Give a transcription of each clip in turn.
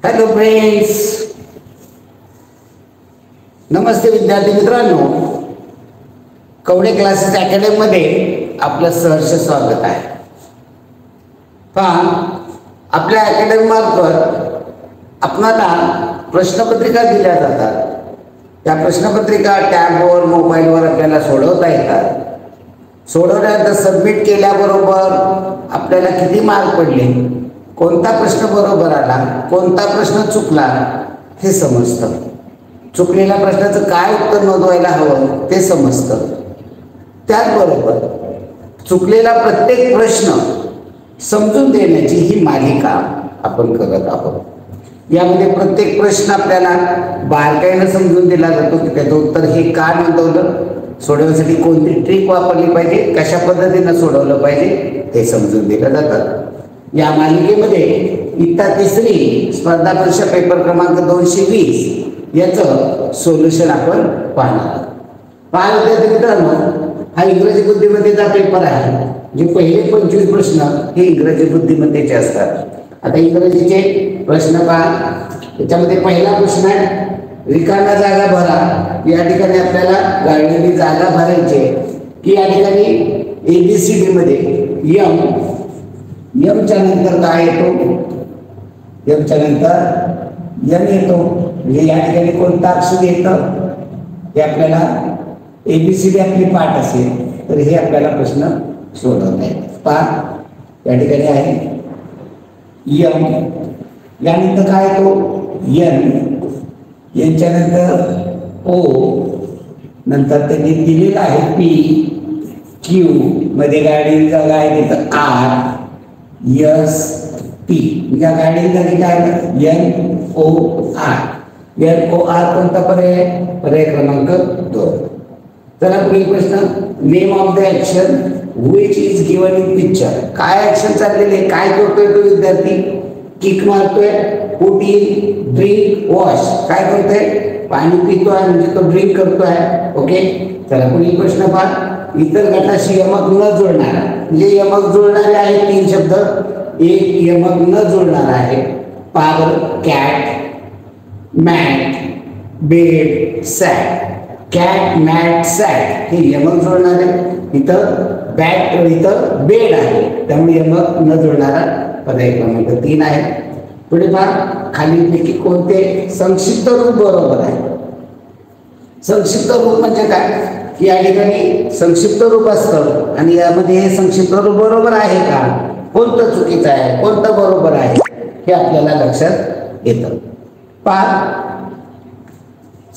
Hello friends, नमस्ते विद्यार्थी मित्रांनो. Kawade classes academy मध्ये आपलं सहर्ष स्वागत आहे. पहा, आपल्या अकॅडमी मार्फत आपणाला प्रश्नपत्रिका दिल्या जातात. त्या प्रश्नपत्रिका टॅबवर मोबाईलवर आपल्याला सोडवता येतात. सोडवल्यानंतर सबमिट केल्याबरोबर आपल्याला किती मार्क पडले, कोणता प्रश्न बरोबर आला, कोणता प्रश्न चुकला हे समजतं. चुकलेल्या प्रश्नाचं काय उत्तर नोंदवायला हवं ते समजतं. त्याचबरोबर चुकलेला प्रत्येक प्रश्न समजून देण्याची ही मालिका आपण करत आहोत. यामध्ये प्रत्येक प्रश्न आपल्याला बारकाईनं समजून दिला जातो की त्याचं उत्तर हे का नोंदवलं, सोडवण्यासाठी कोणती ट्रिक वापरली पाहिजे, कशा पद्धतीनं सोडवलं पाहिजे ते समजून दिलं जातं. या मालिकेमध्ये इयत्ता तिसरी स्पर्धा परीक्षा पेपर क्रमांक 220 याचं सोल्युशन आपण पाहणार आहोत. पहा विद्यार्थी मित्रांनो, हा इंग्रजी बुद्धिमत्तेचा पेपर आहे. जे पहिले 25 प्रश्न हे इंग्रजी बुद्धिमत्तेचे असतात. आता इंग्रजीचे प्रश्न पहा. त्याच्यामध्ये पहिला प्रश्न आहे, रिकाम्या जागा भरा. या ठिकाणी आपल्याला गाळलेली जागा भरायची की या ठिकाणी ABCD मध्ये यमच्या नंतर काय येतो, यमच्या नंतर यम येतो. म्हणजे या ठिकाणी कोणता अक्षर येतं हे आपल्याला ABCD आपली पाठ असेल तर हे आपल्याला प्रश्न सोडवता येतात. पहा, या ठिकाणी आहे यम, यानंतर काय येतो यन, यांच्या नंतर ओ, नंतर त्यांनी दिलेला आहे P, Q, मध्ये गाडी जागा आहे तिथं R, S, T. या गाडी जागी काय NOR. NOR कोणता पर्याय, पर्याय क्रमांक 2. चला पुढील प्रश्न, name of the action which is given in picture. काय ऍक्शन चाललेले, काय करतोय तो विद्यार्थी, किक मारतोय, पुट इन, ड्रिंक, वॉश. काय करतोय, पाणी पितोय म्हणजे तो ड्रिंक करतोय. ओके, चला पुढील प्रश्न पहा, इतर गटाशी यमक न जोडणारा. म्हणजे यमक जोडणारे आहेत 3 शब्द, एक यमक न जोडणारा आहे. पावर, कॅट, मॅट, बेड, सॅट. कॅट, मॅट, सॅट हे यमक जोडणारे. इथं बॅट, इथं बेड आहे, त्यामुळे यमक न जोडणारा पर्याय क्रमांक 3 आहे. पुढे पहा, खालीलपैकी कोणते संक्षिप्त रूप बरोबर आहे. संक्षिप्त रूप म्हणजे काय की या ठिकाणी संक्षिप्त रूप असतं आणि यामध्ये हे संक्षिप्त रूप बरोबर आहे का, कोणतं चुकीचं आहे, कोणतं बरोबर आहे हे आपल्याला लक्षात येतं. पहा,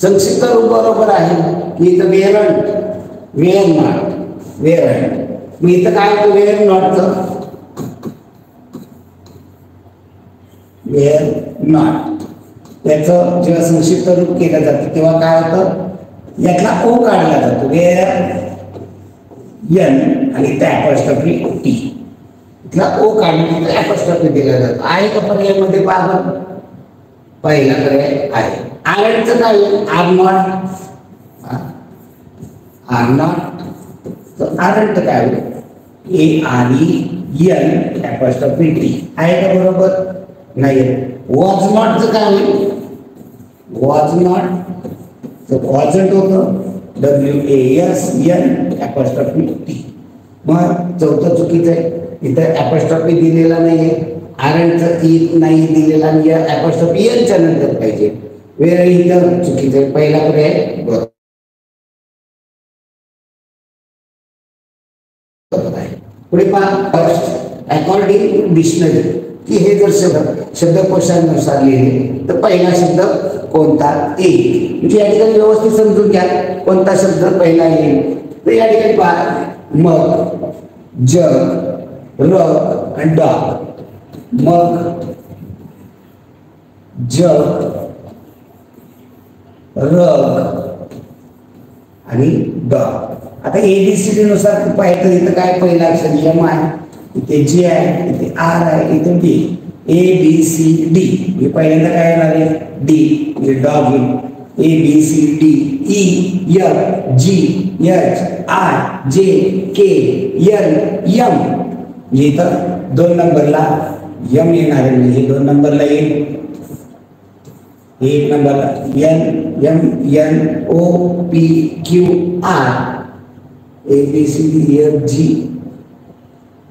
संक्षिप्त रूप बरोबर आहे की इथं वेअरंट, वेअर नॉट, वेअरंट. मग इथं काय होतं वेअर नॉटचं, वेअर नॉट. त्याचं जेव्हा संक्षिप्त रूप केलं जातं तेव्हा काय होतं, यातला ओ काढला जातो, वेअर एन आणि त्या अपॉस्ट्रोफी टी. इथला ओ काढून अपॉस्ट्रोफी दिला जातो. आहे का पर्यायामध्ये पहा, पहिला पर्याय आहे. आरंटचं काय, आर नॉट, आर नॉट. तर आरंट काय होईल, AREN अपॉस्ट्रोफी टी. आहे का बरोबर, नाही. वॉज नॉटचं काय होईल, वॉज नॉट वॉजंट होतं, WASN अपॉस्ट्रोफी टी. मग चौथं चुकीचं आहे, इथं अपॉस्ट्रोफी दिलेला नाहीये, आरंटचं ई नाही दिलेला आणि अपॉस्ट्रोफी एनच्या नंतर पाहिजे. वेळ इथं चुकीचं आहे, पहिला पर्याय बरोबर आहे. पुढे पहा, अकॉर्डिंग टू डिक्शनरी की हे जर शब्दकोशानुसार लिहिले तर पहिला शब्द कोणता येईल. म्हणजे या ठिकाणी व्यवस्थित समजून घ्या कोणता शब्द पहिला येईल. तर या ठिकाणी पहा, मग, जग, रग आणि डॉग. मग, जग, रग आणि डॉग. आता ABCD नुसार पाहिजे इथं काय पहिला अक्षर यम आहे, इथे G आहे, इथे R आहे, इथे D. ABCD हे पहिल्यांदा काय येणार आहे, D म्हणजे डॉग येईल. ABCD EFG HIJK LM. म्हणजे इथं 2 नंबरला यम येणार आहे, म्हणजे 2 नंबरला येईल. एक नंबरला N M N O P Q R A B C D F G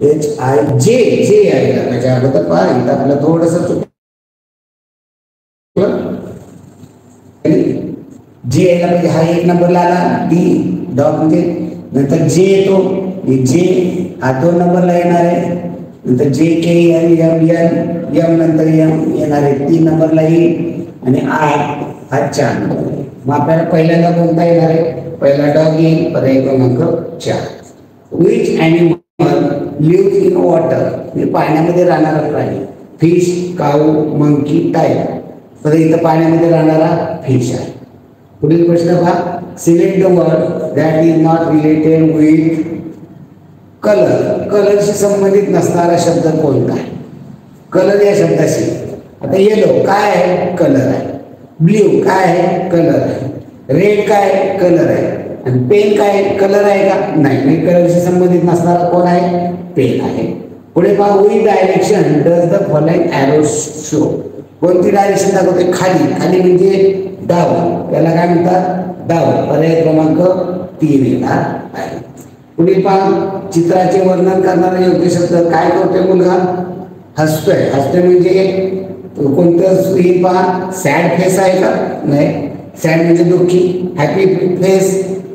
H I J J आहे का त्याच्या अगोदर पहा इथं आपलं थोडंसं चुकलं जे यायला पाहिजे हा एक नंबरला आला डी डॉग म्हणजे नंतर जे येतो जे हा 2 नंबरला येणार आहे नंतर जे के एन एम एन एम नंतर एम येणार आहे 3 नंबरला येईल आणि आर हा 4 नंबर मग आपल्याला पहिल्यांदा कोणता येणार आहे पहिला डॉग येईल पर्याय क्रमांक 4 which animal live in water म्हणजे पाण्यामध्ये राहणारा प्राणी फिश काऊ मंकी टायगर तर इथं पाण्यामध्ये राहणारा फिश आहे पुढील प्रश्न पहा select the word that is not related with colour colour संबंधित नसणारा शब्द कोणता आहे कलर या शब्दाशी आता येलो काय आहे कलर आहे ब्ल्यू काय आहे कलर आहे रेड काय आहे कलर आहे आणि पेन काय कलर आहे का नाही कलरशी संबंधित नसणारा कोण आहे पेन आहे पुढे पहा with direction does the following arrow show कोणती डायरेक्शन दाखवते खाली खाली म्हणजे डाऊन त्याला काय म्हणतात डाऊन पर्याय क्रमांक 3 येणार आहे पुढील पहा चित्राचे वर्णन करणारा योग्य शब्द काय करतोय मुलगा हसतोय हसतोय म्हणजे कोणतं हे पहा सॅड फेस आहे का नाही सॅड म्हणजे दुःखी हॅपी फेस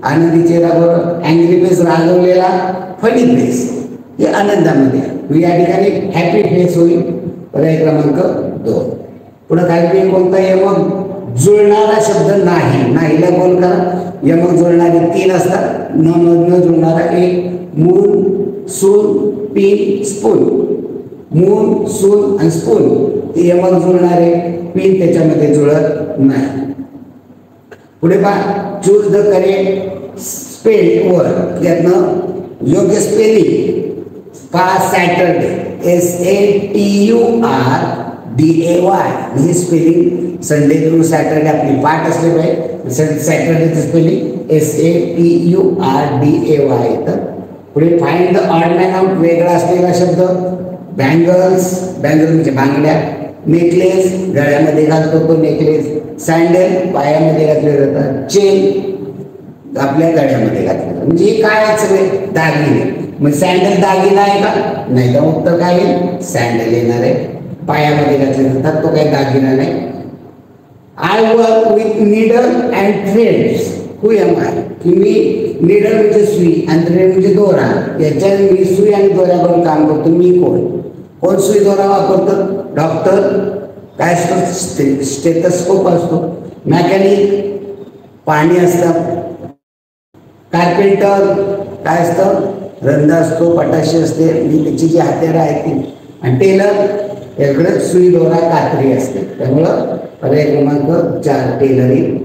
आनंदी चेहरा बरोबर अँग्री फेस रागवलेला फनी फेस हे आनंदामध्ये या ठिकाणी हॅपी फेस होईल पर्याय क्रमांक 2 पुढे काय कोणता यमक जुळणारा शब्द नाही नाहीला बोल करा यमक जुळणारे 3 असतात न जुळणारा एक मून सून पिन स्पून मून सून आणि स्पून हे यमक जुळणारे पिन त्याच्यामध्ये जुळत नाही पुढे पहा choose the correct spell word यातनं योग्य स्पेलिंग पहा सॅटरडे SATURDAY म्हणजे स्पेलिंग संडे थ्रू सॅटरडे आपली पाठ असले पाहिजे सॅटरडेचं स्पेलिंग SATURDAY येतं पुढे find the odd man out वेगळा असलेला शब्द बँगल्स बँगल्स म्हणजे बांगड्या नेकलेस गळ्यामध्ये घालतो तो नेकलेस सँडल पायामध्ये घातले जातात चेन आपल्या गळ्यामध्ये घातले जातात म्हणजे हे काय आहेत सगळे दागिने मग सँडल दागिना आहे का नाही तर उत्तर काय येईल सँडल येणार आहे पायामध्ये घातले जातात तो काही दागिना नाही I work with needle and threads who am I की मी नीडल म्हणजे सुई आणि थ्रेड म्हणजे दोरा याच्या मी सुई आणि दोऱ्यावर काम करतो मी कोण सुई दोरा वापरतो डॉक्टर काय असतो स्टेथोस्कोप असतो मॅकॅनिक पाणी असतं कार्पेंटर काय असतं रंध असतो पटाशी असते आणि त्याची जी हत्यारं आहेत ती आणि टेलर याकडे सुई दोरा कात्री असते त्यामुळं पर्याय क्रमांक 4 टेलरिंग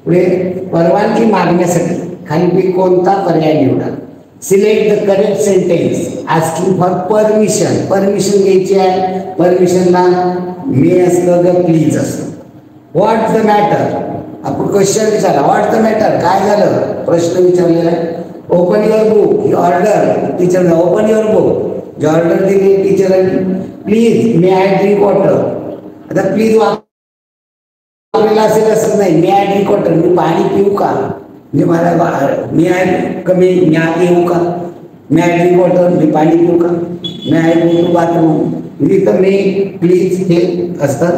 पुढे परवानगी मागण्यासाठी खालीपैकी कोणता पर्याय निवडा select the correct sentence asking for permission permission घ्यायची आहे परमिशनला मे असतं ग प्लीज असतं व्हॉट द मॅटर आपण क्वेश्चन विचारा व्हॉट द मॅटर काय झालं प्रश्न विचारलेला आहे ओपन युअर बुक ही order teacher open your book जी ऑर्डर दिली टीचरांनी please may I drink water आता प्लीज वापरलेला असेल असं नाही मे आय ड्रिंक वॉटर मी पाणी पिऊ का मी मला मी आय कमी मी आत येऊ का मी आय ड्रिंक वॉटर मी पाणी पिऊ का मी आय गो टू बाथरूम इथं मे प्लीज हे असतात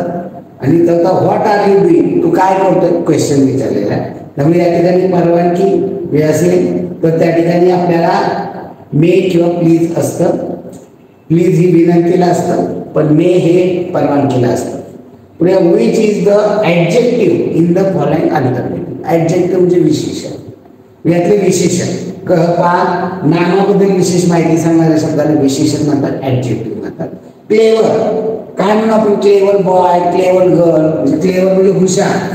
आणि तर व्हॉट आर यू डुईंग तू काय करतोय क्वेश्चन विचारलेला आहे त्यामुळे या ठिकाणी परवानगी वेळ असेल तर त्या ठिकाणी आपल्याला मे किंवा प्लीज असतं प्लीज ही विनंतीला असतं पण मे हे परवानगीला असतं पुढे which is the adjective in the following alternative adjective म्हणजे विशेषण यातले विशेषण पहा नामाबद्दल विशेष माहिती सांगणाऱ्या शब्दाला विशेषण म्हणतात ॲडजेक्टिव्ह म्हणतात क्लेवर काय म्हणून आपण क्लेवर बॉय क्लेवर गर्ल म्हणजे क्लेवर म्हणजे हुशार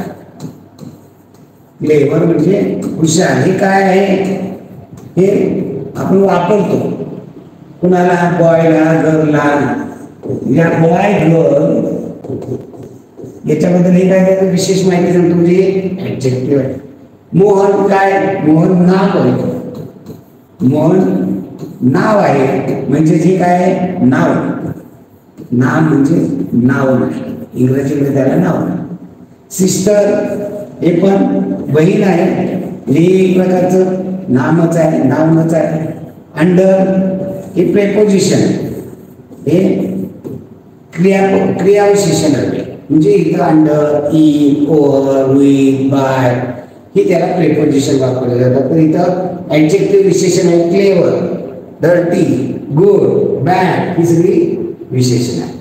क्लेवर म्हणजे हुशार हे काय आहे हे आपण वापरतो कुणाला बॉयला गर्लला या बॉय गर्ल याच्याबद्दल हे काय विशेष माहिती सांगतो म्हणजे ॲडजेक्टिव्ह आहे मोहन काय मोहन नाव आहे मोहन नाव आहे म्हणजे जे काय नाव नाव म्हणजे नाव नाही इंग्रजीमध्ये त्याला नाव नाही सिस्टर हे पण बहीण आहे, हे एक प्रकारचं नामच आहे, नामच आहे. अंडर हे प्रेपोजिशन, हे क्रियाविशेषण आहे. म्हणजे इथं under, in, over, with, by हे त्याला प्रेपोजिशन वापरले जातात. तर इथं ऍडजेक्टिव्ह विशेषण आहे. क्लेवर, डर्टी, गुड, बॅड ही सगळी विशेषण आहे.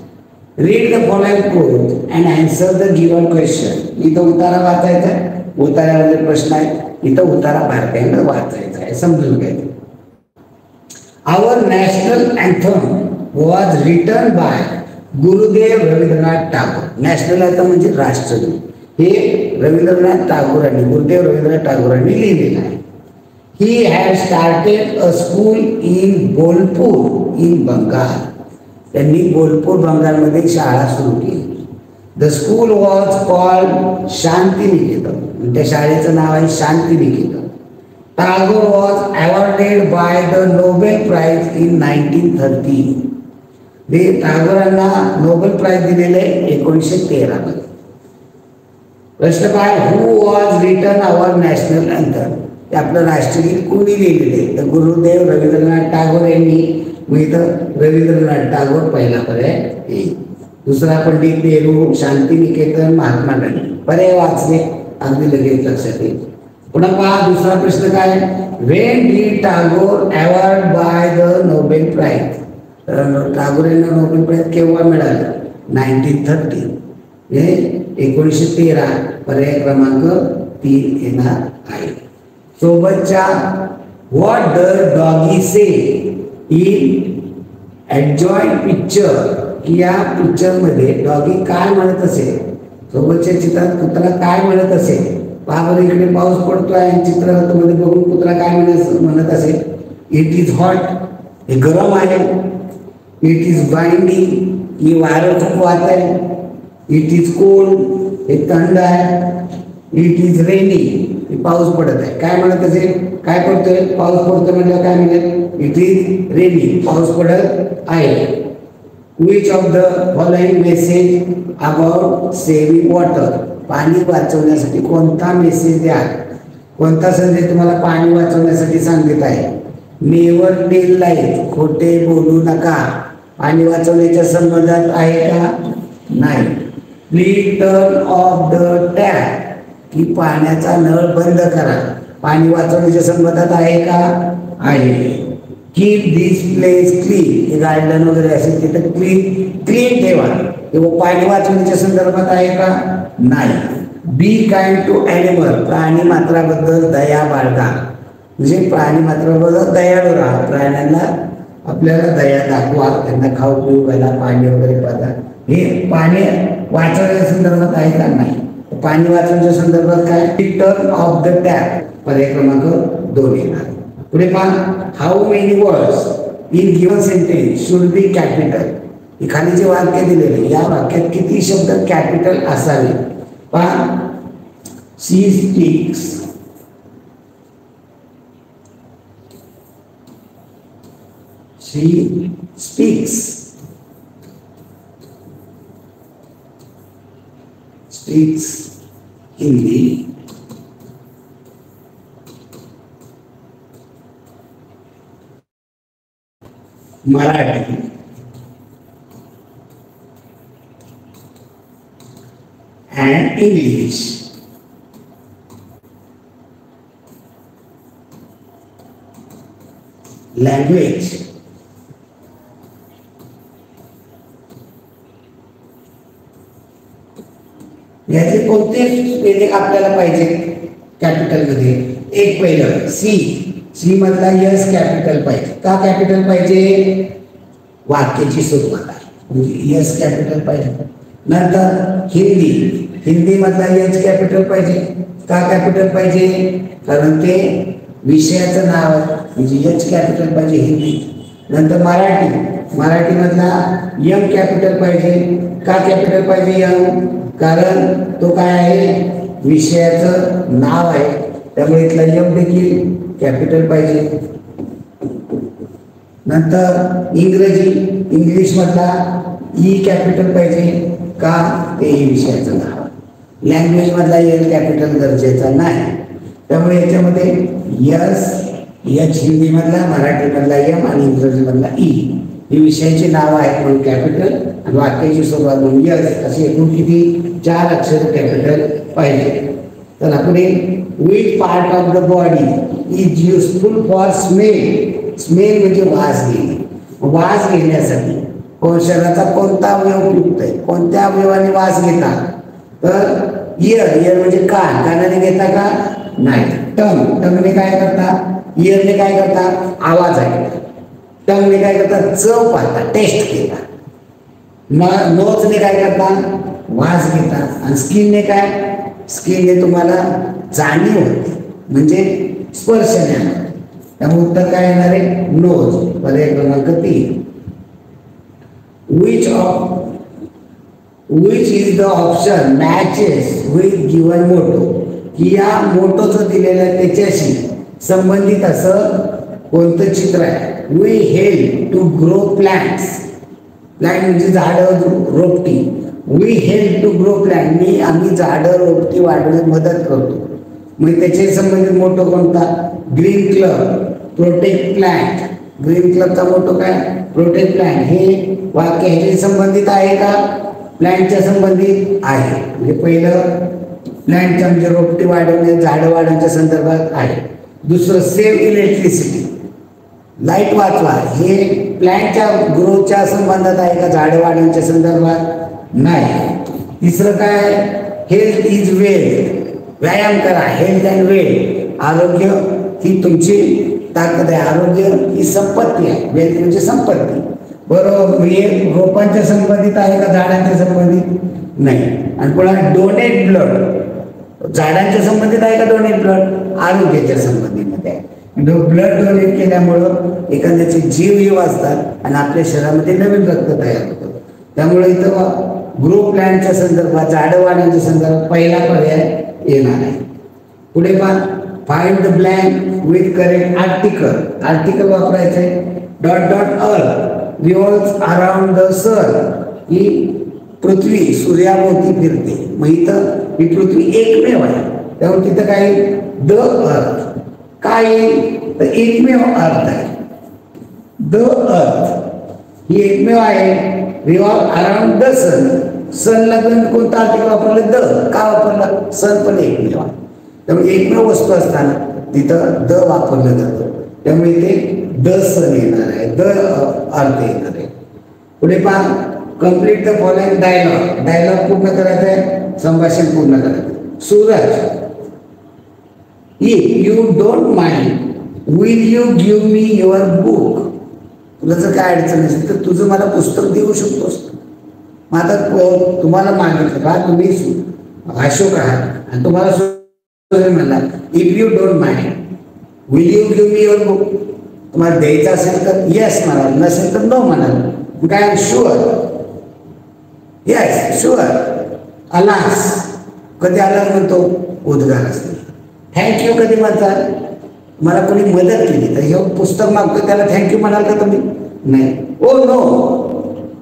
Read the following quote and answer the given question. इथं उतारा वाचायचा आहे, उतार्यामध्ये प्रश्न आहे, इथं उतारा बारकाईनं वाचायचा आहे, समजून घ्यायचं. Our national anthem was written by Gurudev Rabindranath Tagore. National anthem म्हणजे राष्ट्रगीत, हे रवींद्रनाथ टागोरांनी, गुरुदेव रवींद्रनाथ टागोरांनी लिहिलेलं आहे. He had started a school in Bolpur in Bengal. त्यांनी बोलपूर बंगालमध्ये शाळा सुरू केली. The school was called Shantiniketan. त्या शाळेचं नाव आहे Shantiniketan. Tagore was awarded by the Nobel prize in 1913. ते टागोरांना नोबेल प्राइज दिलेले 1913 मध्ये. प्रश्न काय, who was written our national anthem. ते आपलं राष्ट्रगीत कोणी लिहिलेले? तर गुरुदेव रवींद्रनाथ टागोर यांनी. मग इथं रवींद्रनाथ टागोर पहिला पर्याय येईल. दुसरा पंडित नेहरू, शांतिनिकेतन, महात्मा गांधी. पर्याय वाचले अगदी लगेच लक्षात येईल. पुन्हा पहा दुसरा प्रश्न काय, when did Tagore award by the Nobel prize. Tagore यांना नोबेल प्राइज केव्हा मिळालं? 1913. हे 1913 पर्याय क्रमांक 3 येणार आहे. सोबतच्या what the doggy say in enjoy picture. या पिक्चर मध्ये डॉगी काय म्हणत असेल? सोबतच्या चित्रात कुत्रा काय म्हणत असेल? पहा बरं, इकडे पाऊस पडतोय आणि चित्रामध्ये बघून कुत्रा काय म्हणत असेल? इट इज हॉट, हे गरम आहे. इट इज बाइंडिंग, ही वारं खूप वाहत आहे. इट इज कोल्ड, हे थंड आहे. इट इज रेनी, हे पाऊस पडत आहे. काय म्हणत असेल? काय पडतोय? पाऊस पडतोय म्हणजे काय म्हणेल? इट इज रेनी, पाऊस पडत आहे. Which of the following message about saving water. पाणी वाचवण्यासाठी कोणता मेसेज द्या, कोणता संदेश तुम्हाला पाणी वाचवण्यासाठी सांगित आहे? नेवर टेल लाईज, खोटे बोलू नका. पाणी वाचवण्याच्या संबंधात आहे का? नाही. Please turn off the tap, की पाण्याचा नळ बंद करा. पाणी वाचवण्याच्या संबंधात आहे का? आहे. कीप दिस प्लेस क्लीन, हे गार्डन वगैरे असेल तिथे क्लीन ठेवा. किंवा पाणी वाचवण्याच्या संदर्भात आहे का? नाही. बी काइंड टू ॲनिमल, प्राणी मात्राबद्दल दया बाळगा. म्हणजे प्राणी मात्राबद्दल दयाळू राहा. प्राण्यांना आपल्याला दया दाखवा, त्यांना खाऊ पिऊ घाला, पाणी वगैरे पाजा. हे पाणी वाचवण्याच्या संदर्भात आहे का? नाही. पाणी वाचवण्याच्या संदर्भात काय? टर्न ऑफ द टॅप, पर्याय क्रमांक 2 येणार. पुढे पहा, how many words in given sentence should be capital. खाली जे वाक्य दिलेले, या वाक्यात किती शब्द कॅपिटल असावे? पहा, she speaks, she speaks, speaks Hindi, Marathi, and English. Language. याचे कोणते स्पेलिंग आपल्याला पाहिजे कॅपिटल मध्ये? एक पहिलं सी, सी मधला यस कॅपिटल पाहिजे. का कॅपिटल पाहिजे? वाक्याची सुरुवात आहे म्हणजे यस कॅपिटल पाहिजे. नंतर हिंदी, हिंदी मधला एच कॅपिटल पाहिजे. का कॅपिटल पाहिजे? कारण ते विषयाचं नाव आहे म्हणजे एच कॅपिटल पाहिजे हिंदी. नंतर मराठी, मराठी मधला यम कॅपिटल पाहिजे. का कॅपिटल पाहिजे यम? कारण तो काय आहे? विषयाचं नाव आहे, त्यामुळे इथला यम देखील कॅपिटल पाहिजे. नंतर इंग्रजी, इंग्लिश मधला ई कॅपिटल पाहिजे. का? ते विषयाचं नाव. लँग्वेज मधला एल कॅपिटल गरजेचा नाही. त्यामुळे याच्यामध्ये यस, एच हिंदी मधला, मराठी मधला एम आणि इंग्रजी मधला ई ही विषयाची नावं आहेत म्हणून कॅपिटल आणि वाक्याची सुरुवात म्हणून यस अशी एकूण किती 4 अक्षर कॅपिटल पाहिजे. तर पुढे which part of the body is useful for smell. Smell म्हणजे वास घेणे. वास घेण्यासाठी शरीराचा कोणता अवयव उपयुक्त आहे, कोणत्या अवयवाने वास घेता, तर इयर. इयर म्हणजे कान. कानाने घेता का नाही. टंग. टंगने काय करता, इयरने काय करता आवाज ऐकता. टंगने काय करता चव पाहता, टेस्ट घेता. नोजने काय करता वास घेता. आणि स्किनने काय, स्किनने तुम्हाला जाणीव होते म्हणजे स्पर्शने होते. त्यामुळे उत्तर काय येणार आहे नोज. पर्याय क्रमांक 3. which is the option matches with given motto. की या मोटोचं दिलेलं त्याच्याशी संबंधित असं कोणतं चित्र आहे. We help to grow plants. Plant म्हणजे झाडं रोपटी. We help to grow plant. आम्ही झाडं रोपटी वाढवण्यात मदत करतो. मग त्याच्याशी संबंधित मोटो कोणता, green club, protect plant. Green क्लबचा मोटो काय, प्रोटेक्ट प्लांट. हे वाक्य ह्याच्याशी संबंधित आहे का, प्लांटच्या संबंधित आहे. म्हणजे पहिलं प्लांटच्या म्हणजे रोपटी वाढवणे, झाडं वाढवण्याच्या संदर्भात आहे. दुसरं सेव्ह इलेक्ट्रिसिटी, लाईट वाचवा. हे प्लांटच्या ग्रोथच्या संबंधात आहे का, झाडं वाढवण्याच्या संदर्भात नाही. तिसरं काय, हेल्थ इज वेल्थ. व्यायाम करा. Health and wealth. आरोग्य ही तुमची ताकद आहे. आरोग्य ही संपत्ती आहे. वेल्थ म्हणजे संपत्ती. बरोबर. हे रोपांच्या संबंधित आहे का, झाडांच्या संबंधित नाही. आणि पुन्हा डोनेट ब्लड. झाडांच्या संबंधित आहे का डोनेट ब्लड, आरोग्याच्या संबंधीमध्ये आहे. ब्लड डोनेट केल्यामुळं एखाद्याचे जीवही वाचतात आणि आपल्या शरीरामध्ये नवीन रक्त तयार होतं. त्यामुळे इथं ग्रो प्लॅनच्या संदर्भात, झाडं वाढवण्याच्या संदर्भात पहिला पर्याय येणार आहे. पुढे पहा, find the blank with correct article. Article वापरायचं आहे. Dot dot earth revolves around the sun. ही पृथ्वी सूर्याभोवती फिरते. मग इथं ही पृथ्वी एकमेव आहे. त्यामुळे तिथं काय द अर्थ. काय तर एकमेव अर्थ आहे. द अर्थ ही एकमेव आहे. रिव्हॉल्व अराउंड द सन. सनला कोणतं आर्टिकल वापरलं, द. का वापरलं, सन पण एकमेव आहे. त्यामुळे एकमेव वस्तू असताना तिथं द वापरलं जातं. त्यामुळे इथे द सन येणार आहे, द अर्थ येणार आहे. पुढे पहा, complete the following dialogue. Dialogue पूर्ण करायचं आहे, संभाषण पूर्ण करायचं. Suraj, if you don't mind will you give me your book. तुला जर काय अडचण असेल तर तुझं मला पुस्तक देऊ शकतोस. मग आता तुम्हाला मागितलं का, तुम्ही अशोक आहात आणि तुम्हाला म्हणला if you don't mind will you give me your book. तुम्हाला द्यायचं असेल तर येस म्हणाल, नसेल तर नो म्हणाल. काय शुअर, येस शुअर. अलास कधी अलास म्हणतो, उद्गार असते. थँक्यू कधी म्हणतात, मला कोणी मदत केली तर हे पुस्तक मागतो त्याला थँक्यू म्हणाल का तुम्ही, नाही. ओ नो,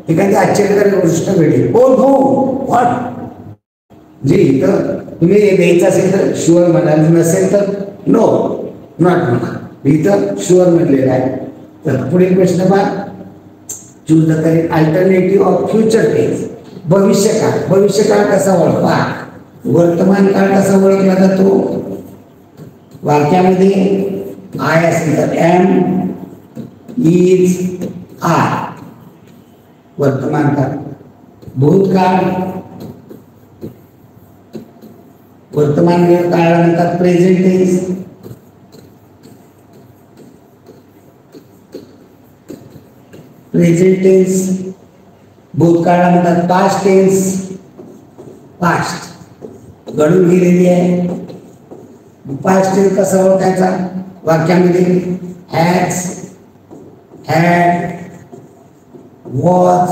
एखादी आश्चर्यकारक गोष्ट घडली, ओ नो व्हॉट. जी इथं तुम्ही द्यायचं असेल तर शुअर म्हणाल, नसेल तर नो नॉट म्हणाल. इथं शुअर म्हटलेलं आहे. तर पुढील प्रश्न पहा, choose the correct alternative of future tense. भविष्यकाळ. भविष्यकाळ कसा ओळखा, वर्तमान काळ कसा ओळखला जातो. वाक्यामध्ये आय असेल तर एम, इज, आर वर्तमान काळ. भूतकाळ, वर्तमान काळानंतर प्रेझेंट टेन्स. Present tense. भूतकाळानंतर पास्ट टेन्स. पास्ट घडून गेलेली आहे. पास्ट टेन्स कसा ओळखायचा, वाक्यामध्ये हॅज, हॅड, वॉज,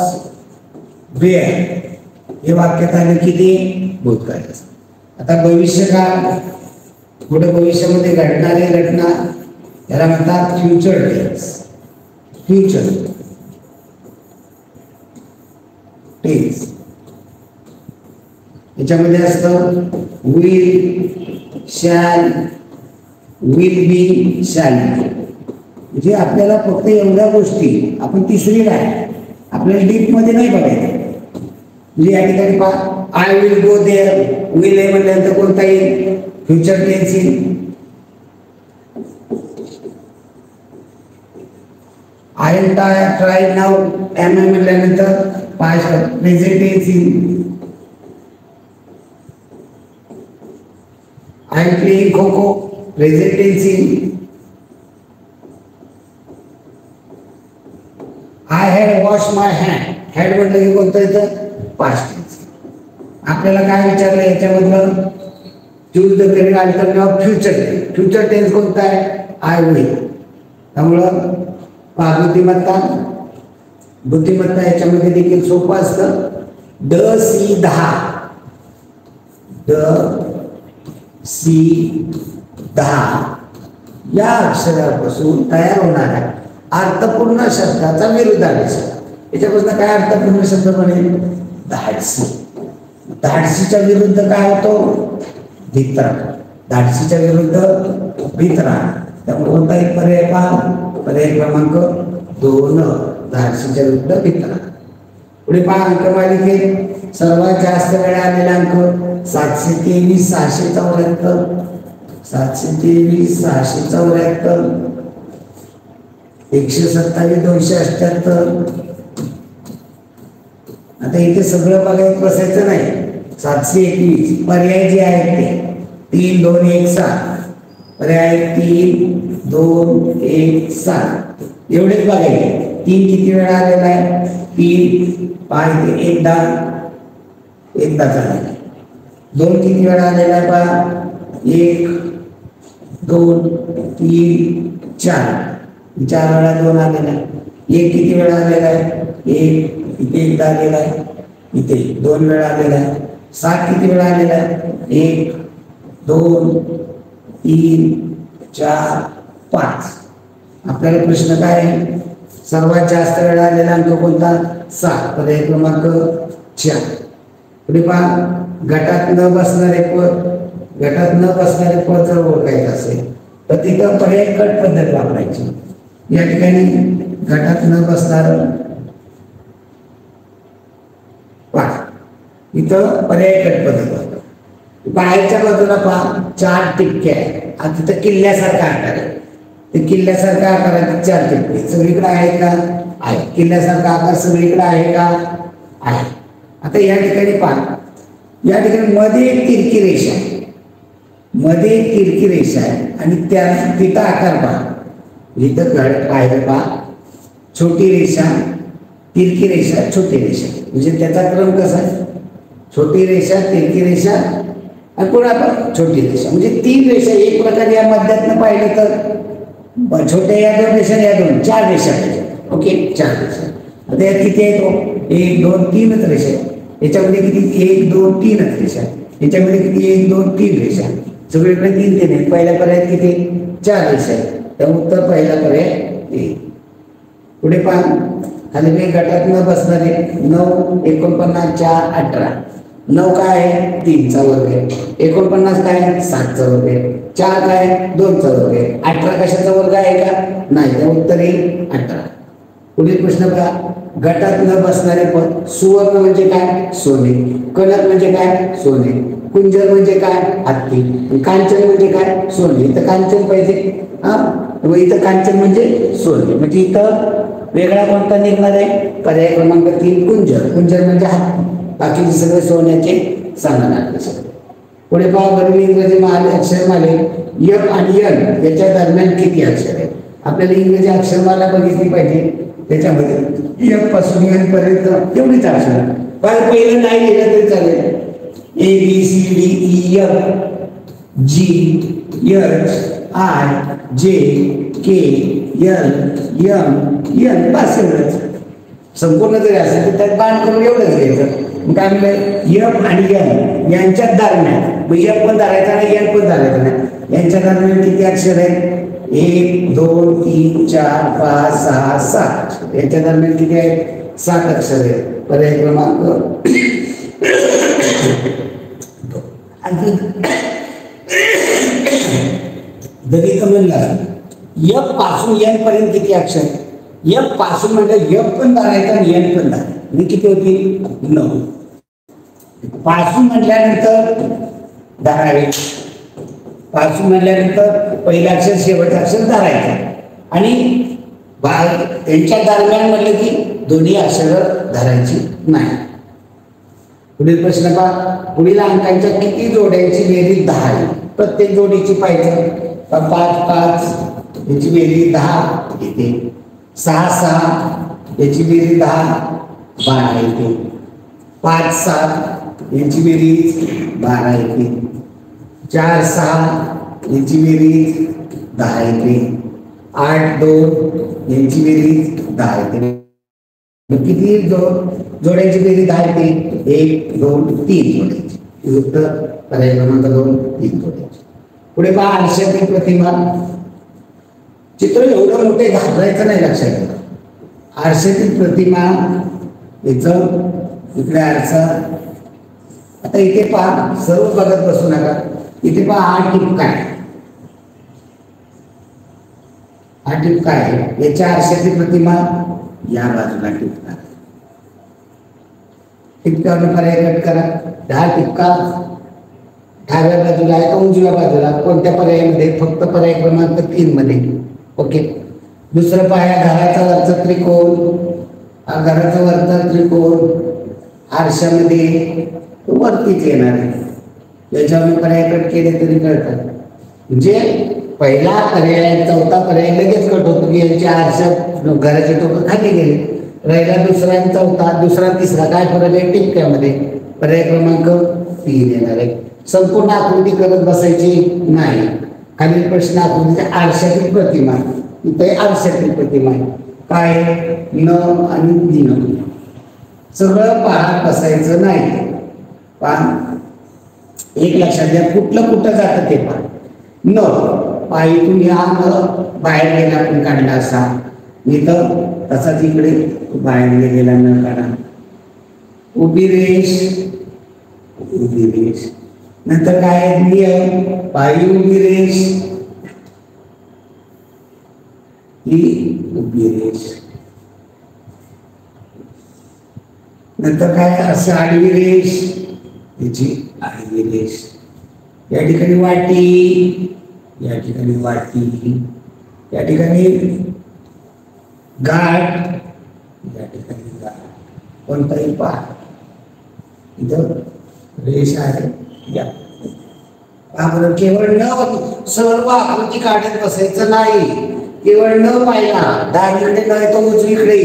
वेअर हे वाक्यात आले किती भूतकाळ असतात. आता भविष्यकाळ, पुढे भविष्यामध्ये घडणारी घटना याला म्हणतात फ्युचर टेन्स. फ्युचर टेन्स याच्यामध्ये असतं will, shall, will be, shall be. म्हणजे आपल्याला फक्त एवढ्या गोष्टी, आपण तिसरीला आहे, आपल्याला डीप मध्ये नाही बघायचं. म्हणजे या ठिकाणी पहा, I will go there, will आहे म्हटल्यानंतर कोणता येईल? फ्युचर टेन्स येईल. I am try now, am I म्हटल्यानंतर पास्ट प्रेझेंट टेन्स येईल. I am playing kho kho, present tense येईल. I had wash my hand, had म्हटलं की कोणतं येतं? Past tense. आपल्याला काय विचारलं याच्यामधलं? Choose the correct alternative of future tense. Future tense कोणता आहे? I will. त्यामुळं बुद्धिमत्ता, बुद्धिमत्ता याच्यामध्ये देखील सोपं असतं. ड सी 10, ड सी 10 या अक्षरापासून तयार होणाऱ्या अर्थपूर्ण शब्दाचा विरुद्धार्थी शब्द. याच्यापासून काय अर्थपूर्ण शब्द बनेल? धाडसी. धाडसीच्या विरुद्ध काय होतो? भित्रा. धाडसीच्या विरुद्ध भित्रा. त्यामुळे कोणता एक पर्याय पहा? पर्याय क्रमांक 2, धाडसीच्या विरुद्ध भित्रा. पुढे पहा अंकमालिकेत सर्वात जास्त वेळा आलेला अंक 723, 674, 723, 674, 127, 278. आता इथे सगळं बघायचं बसायचं नाही. 721 पर्याय जे आहेत ते 3, 2, 1, 7. पर्याय 3, 2, 1, 7 एवढेच बघायचे. 3 किती वेळा आलेला आहे? 3 पाहिजे एकदा, एकदा झालेला आहे. 2 किती वेळा आलेला आहे पहा? 1, 2, 3, 4. 4 वेळा 2 आलेला आहे. 1 किती वेळा आलेला आहे? 1 इथे एकदा आलेला आहे, इथे 2 वेळा आलेला आहे. 7 किती वेळा आलेला आहे? 1, 2, 3, 4, 5. आपल्याला प्रश्न काय आहे? सर्वात जास्त वेळा आलेला अंक कोणता? 7. पर्याय क्रमांक 4. पुढे पहा, गटात न बसणारे पद, गटात न बसणारे पद जर ओळखायचं असेल तर तिथं पर्याय कट पद्धत वापरायची. या ठिकाणी गटात न बसणार इथं पर्याय कट पद्धत. बाहेरच्या बाजूला पहा 4 टिपके आहे. आता तिथं किल्ल्यासारखा आकार आहे. ते किल्ल्यासारखा आकाराचे 4 टिपके सगळीकडे आहे का? आहे. किल्ल्यासारखा आकार सगळीकडे आहे का? आहे. आता या ठिकाणी पहा, या ठिकाणी मध्ये एक तिरकी रेषा आहे, मध्ये एक तिरकी रेषा आहे आणि त्या तिथं आकार पहा. इथं आहे पहा, छोटी रेषा, तिरकी रेषा, छोटी रेषा. म्हणजे त्याचा क्रम कसा आहे? छोटी रेषा, तिरकी रेषा आणि पुन्हा आपण छोटी रेषा. म्हणजे 3 रेषा एक प्रकारे या मध्यातनं पाहिलं तर छोट्या या 2 रेषा, या 2, 4 रेषा पाहिजे. ओके, 4 रेषा. आता यात किती आहे? 1, 2, 3च रेषा. याच्यामध्ये किती? 1, 2, 3च रेषा. याच्यामध्ये किती? 1, 2, 3 रेषा. सगळीकडे 3 3 आहेत. पहिल्या पर्यायात किती? 4 रेषा आहेत. त्यामुळे उत्तर पहिला पर्याय येईल. पुढे पहा, खाली मी गटात न बसणारे 9, 49, 4, 18. 9 काय आहे? 3चा वर्ग आहे. 49 काय आहे? 7चा वर्ग आहे. 4 काय? 2चा वर्ग आहे. 18 कशाचा वर्ग आहे का? नाही. त्या उत्तर येईल 18. पुढील प्रश्न पहा, गटात न बसणारे पद. सुवर्ण म्हणजे काय? सोने. कनक म्हणजे काय? सोने. कुंजर म्हणजे काय? हत्ती. कांचन म्हणजे काय? सोने. इथं कांचन पाहिजे, इथं कांचन म्हणजे सोने. म्हणजे इथं वेगळा कोणता निघणार आहे? पर्याय क्रमांक 3 कुंजर. कुंजर म्हणजे हत्ती. बाकीचे सगळे सोन्याचे सांगणार. पुढे पहा, बरोबर इंग्रजी अक्षरमाले यप आणि यन याच्या दरम्यान किती अक्षर आहेत? आपल्याला इंग्रजी अक्षरमाला बघितली पाहिजे. त्याच्यामध्ये यप पासून यन पर्यंत एवढीच अक्षर. पहिलं नाही लिहिलं तरी चालेल. ABCDE F G H I J K L M N बस एवढंच. संपूर्ण जरी असेल तर त्यात बाण करून एवढंच घ्यायचं. काय म्हणलं? यप आणि यन यांच्या दरम्यान. यप पण धरायचा नाही, यन पण धरायचा नाही. यांच्या दरम्यान किती अक्षर आहेत? 1, 2, 3, 4, 5, 6, 7. याच्या दरम्यान किती आहेत? 7 अक्षर आहेत. पर्याय क्रमांक जरी म्हणलं एफ पासून एन पर्यंत किती अक्षर, एफ पासून म्हणजे एफ पण धरायचा आणि एन पण धरायचा, म्हणजे किती होती 9. पासून म्हटल्यानंतर धरावे, पासून म्हटल्यानंतर पहिलं अक्षर शेवटचं अक्षर धरायचं आणि त्यांच्या दरम्यान म्हटलं की दोन्ही अक्षर धरायची नाही. पुढील प्रश्न पहा, पुढील अंकांच्या किती जोड्यांची बेरीज 10 आहे. प्रत्येक जोडीची पाहिजे 5 5 याची बेरीज 10 येते. 6 6 याची बेरीज 10 12 येते. 5 7 याची बेरीज 12 येते. 4 6 याची बेरीज 10 येते. 8 2 यांची बेरीज 10 येते. किती जोड्यांची बेरीज 10 येते? 1 2 3 जोड्यांची. उत्तर पर्याय क्रमांक 2 3 जोड्यांची. पुढे पहा, आरशातील प्रतिमा. चित्र एवढं मोठे घाबरायचं नाही, लक्षात ठेवा. आरशातील प्रतिमा याचं इकडे आरसा. आता इथे पहा, सर्व बघत बसू नका. इथे पहा हा टिपका आहे, हा टिपका आहे. याच्या आरशातील प्रतिमा या बाजूला टिपका. टिपक्यावर पर्याय कट करा. हा टिपका डाव्या बाजूला आहे का उजव्या बाजूला, कोणत्या पर्यायामध्ये? फक्त पर्याय क्रमांक 3 मध्ये. ओके. दुसरं पाया, घराचा वरचा त्रिकोण. हा घराचा वरचा त्रिकोण आरशामध्ये वरतीच येणार आहे. याच्यावर पर्याय कट केले तरी कळतात. म्हणजे पहिला पर्याय चौथा पर्याय लगेच कट होतो की यांच्या आरशात घराचे टोकं खाली गेले. राहिला दुसरा आणि चौथा, दुसरा तिसरा. काय फरक आहे? टिपक्यामध्ये. पर्याय क्रमांक 3 येणार आहे. संपूर्ण आकृती करत बसायची नाही. खालील प्रश्न आकृतीच्या आरशातील प्रतिमा. इथे आरशातील प्रतिमा आहे. काय? न आणि दिन. सगळं पाहत बसायचं नाही. पहा, एक लक्षात घ्या, कुठं जातं ते पहा. न पायीतून या न बाहेर गेला आपण काढला असा, इथं तसाच इकडे बाहेर गेलेला न काढा. उभी रेष, उभी रेष. नंतर काय? नियम, पायी उभी रेष, ही उभी रेष. नंतर काय? असं आडवी रेष, याची आडवी रेष. या ठिकाणी वाटी, या ठिकाणी वाटी. या ठिकाणी गाठ, या ठिकाणी गाठ. कोणताही पहा, इथं रेष आहे. या केवळ न सर्व आकृती काढत बसायचं नाही. केवळ न पाहिला डावीकडे न येतो उजवीकडे,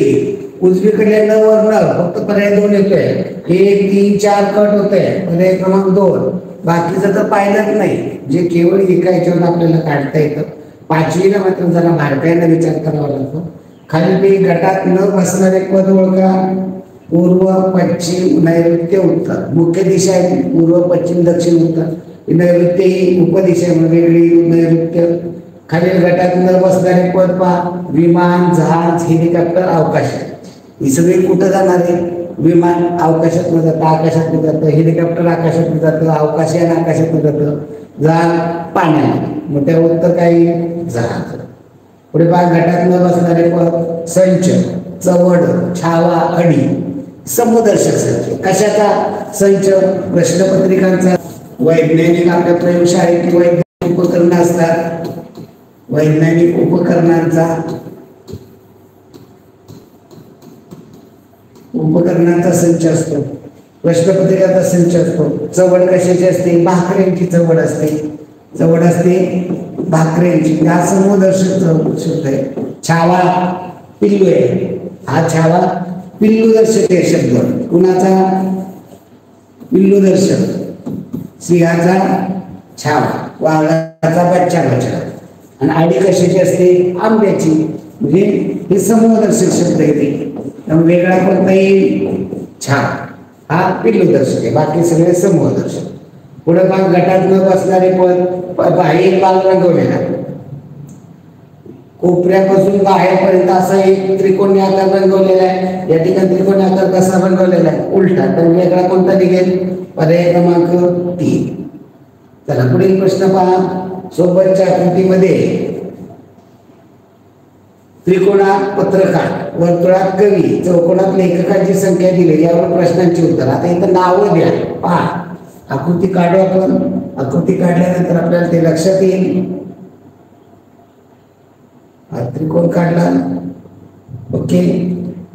उजवीकडे न वर न, फक्त पर्याय 2 येतोय. 1 3 4 कट होतोय. पर्याय क्रमांक 2. बाकीचं तर पाहिलंच नाही. जे केवळ एका याच्यावर आपल्याला काढता येतं. 5वीला मात्र जरा बारकाईने विचार करावा लागतो. खाली गटात न बसणारे पद ओळखा. पूर्व पश्चिम नैऋत्य उत्तर. मुख्य दिशा आहे पूर्व पश्चिम दक्षिण उत्तर. नैऋत्य ही उपदिशा वेगळी नैऋत्य. खालील गटात न बसणारे पद पहा. विमान, जहाज, हेलिकॉप्टर, अवकाश. ही सगळी कुठं जाणार आहे? विमान अवकाशात जातं, आकाशात जातं. हेलिकॉप्टर आकाशात जातं, अवकाशयान आकाशात जातं. जहाज पाण्यात. मग त्या उत्तर काय? जहाज. पुढे पहा, गटात न बसणारे पद. संच, चवड, छावा, अडी. समुदर्शक संच. कशाचा संच? प्रश्नपत्रिकांचा. वैज्ञानिक आपल्या प्रयोगशाळेत वैज्ञानिक उपकरण असतात. वैज्ञानिक उपकरणांचा संच असतो. प्रश्नपत्रिकाचा संच असतो. चवड कशाची असते? भाकऱ्यांची चवड असते. चवड असते भाकऱ्यांची. हा समूहदर्शक शब्द आहे. छावा पिल्लू आहे. हा छावा पिल्लू दर्शक आहे शब्द. कुणाचा? पिल्लू दर्शक. सिंहाचा छावा, वाघाचा बच्चा. आणि आडी कशाची असते? आंब्याची. म्हणजे हे समूहदर्शक शब्द येते. त्यामुळे वेगळा कोणताही छाप हा पिल्लू दर्शक आहे. बाकी सगळे समूहदर्शक. पुढे मग गटात न बसणारे पद. बाहेर भाग रंगवलेला. कोपऱ्यापासून बाहेरपर्यंत असा एक त्रिकोणी आकार रंगवलेला आहे. या ठिकाणी त्रिकोणी आकार कसा रंगवलेला आहे? उलटा. तर वेगळा कोणता निघेल? पर्याय क्रमांक 3. चला पुढील प्रश्न पहा. सोबतच्या आकृतीमध्ये त्रिकोणात पत्रकार, वर्तुळात कवी, चौकोनात लेखकांची संख्या दिली. यावर प्रश्नांची उत्तर. आता इथं नावं द्या. पहा आकृती काढू आपण. आकृती काढल्यानंतर आपल्याला ते लक्षात येईल. हा त्रिकोण काढला. ओके.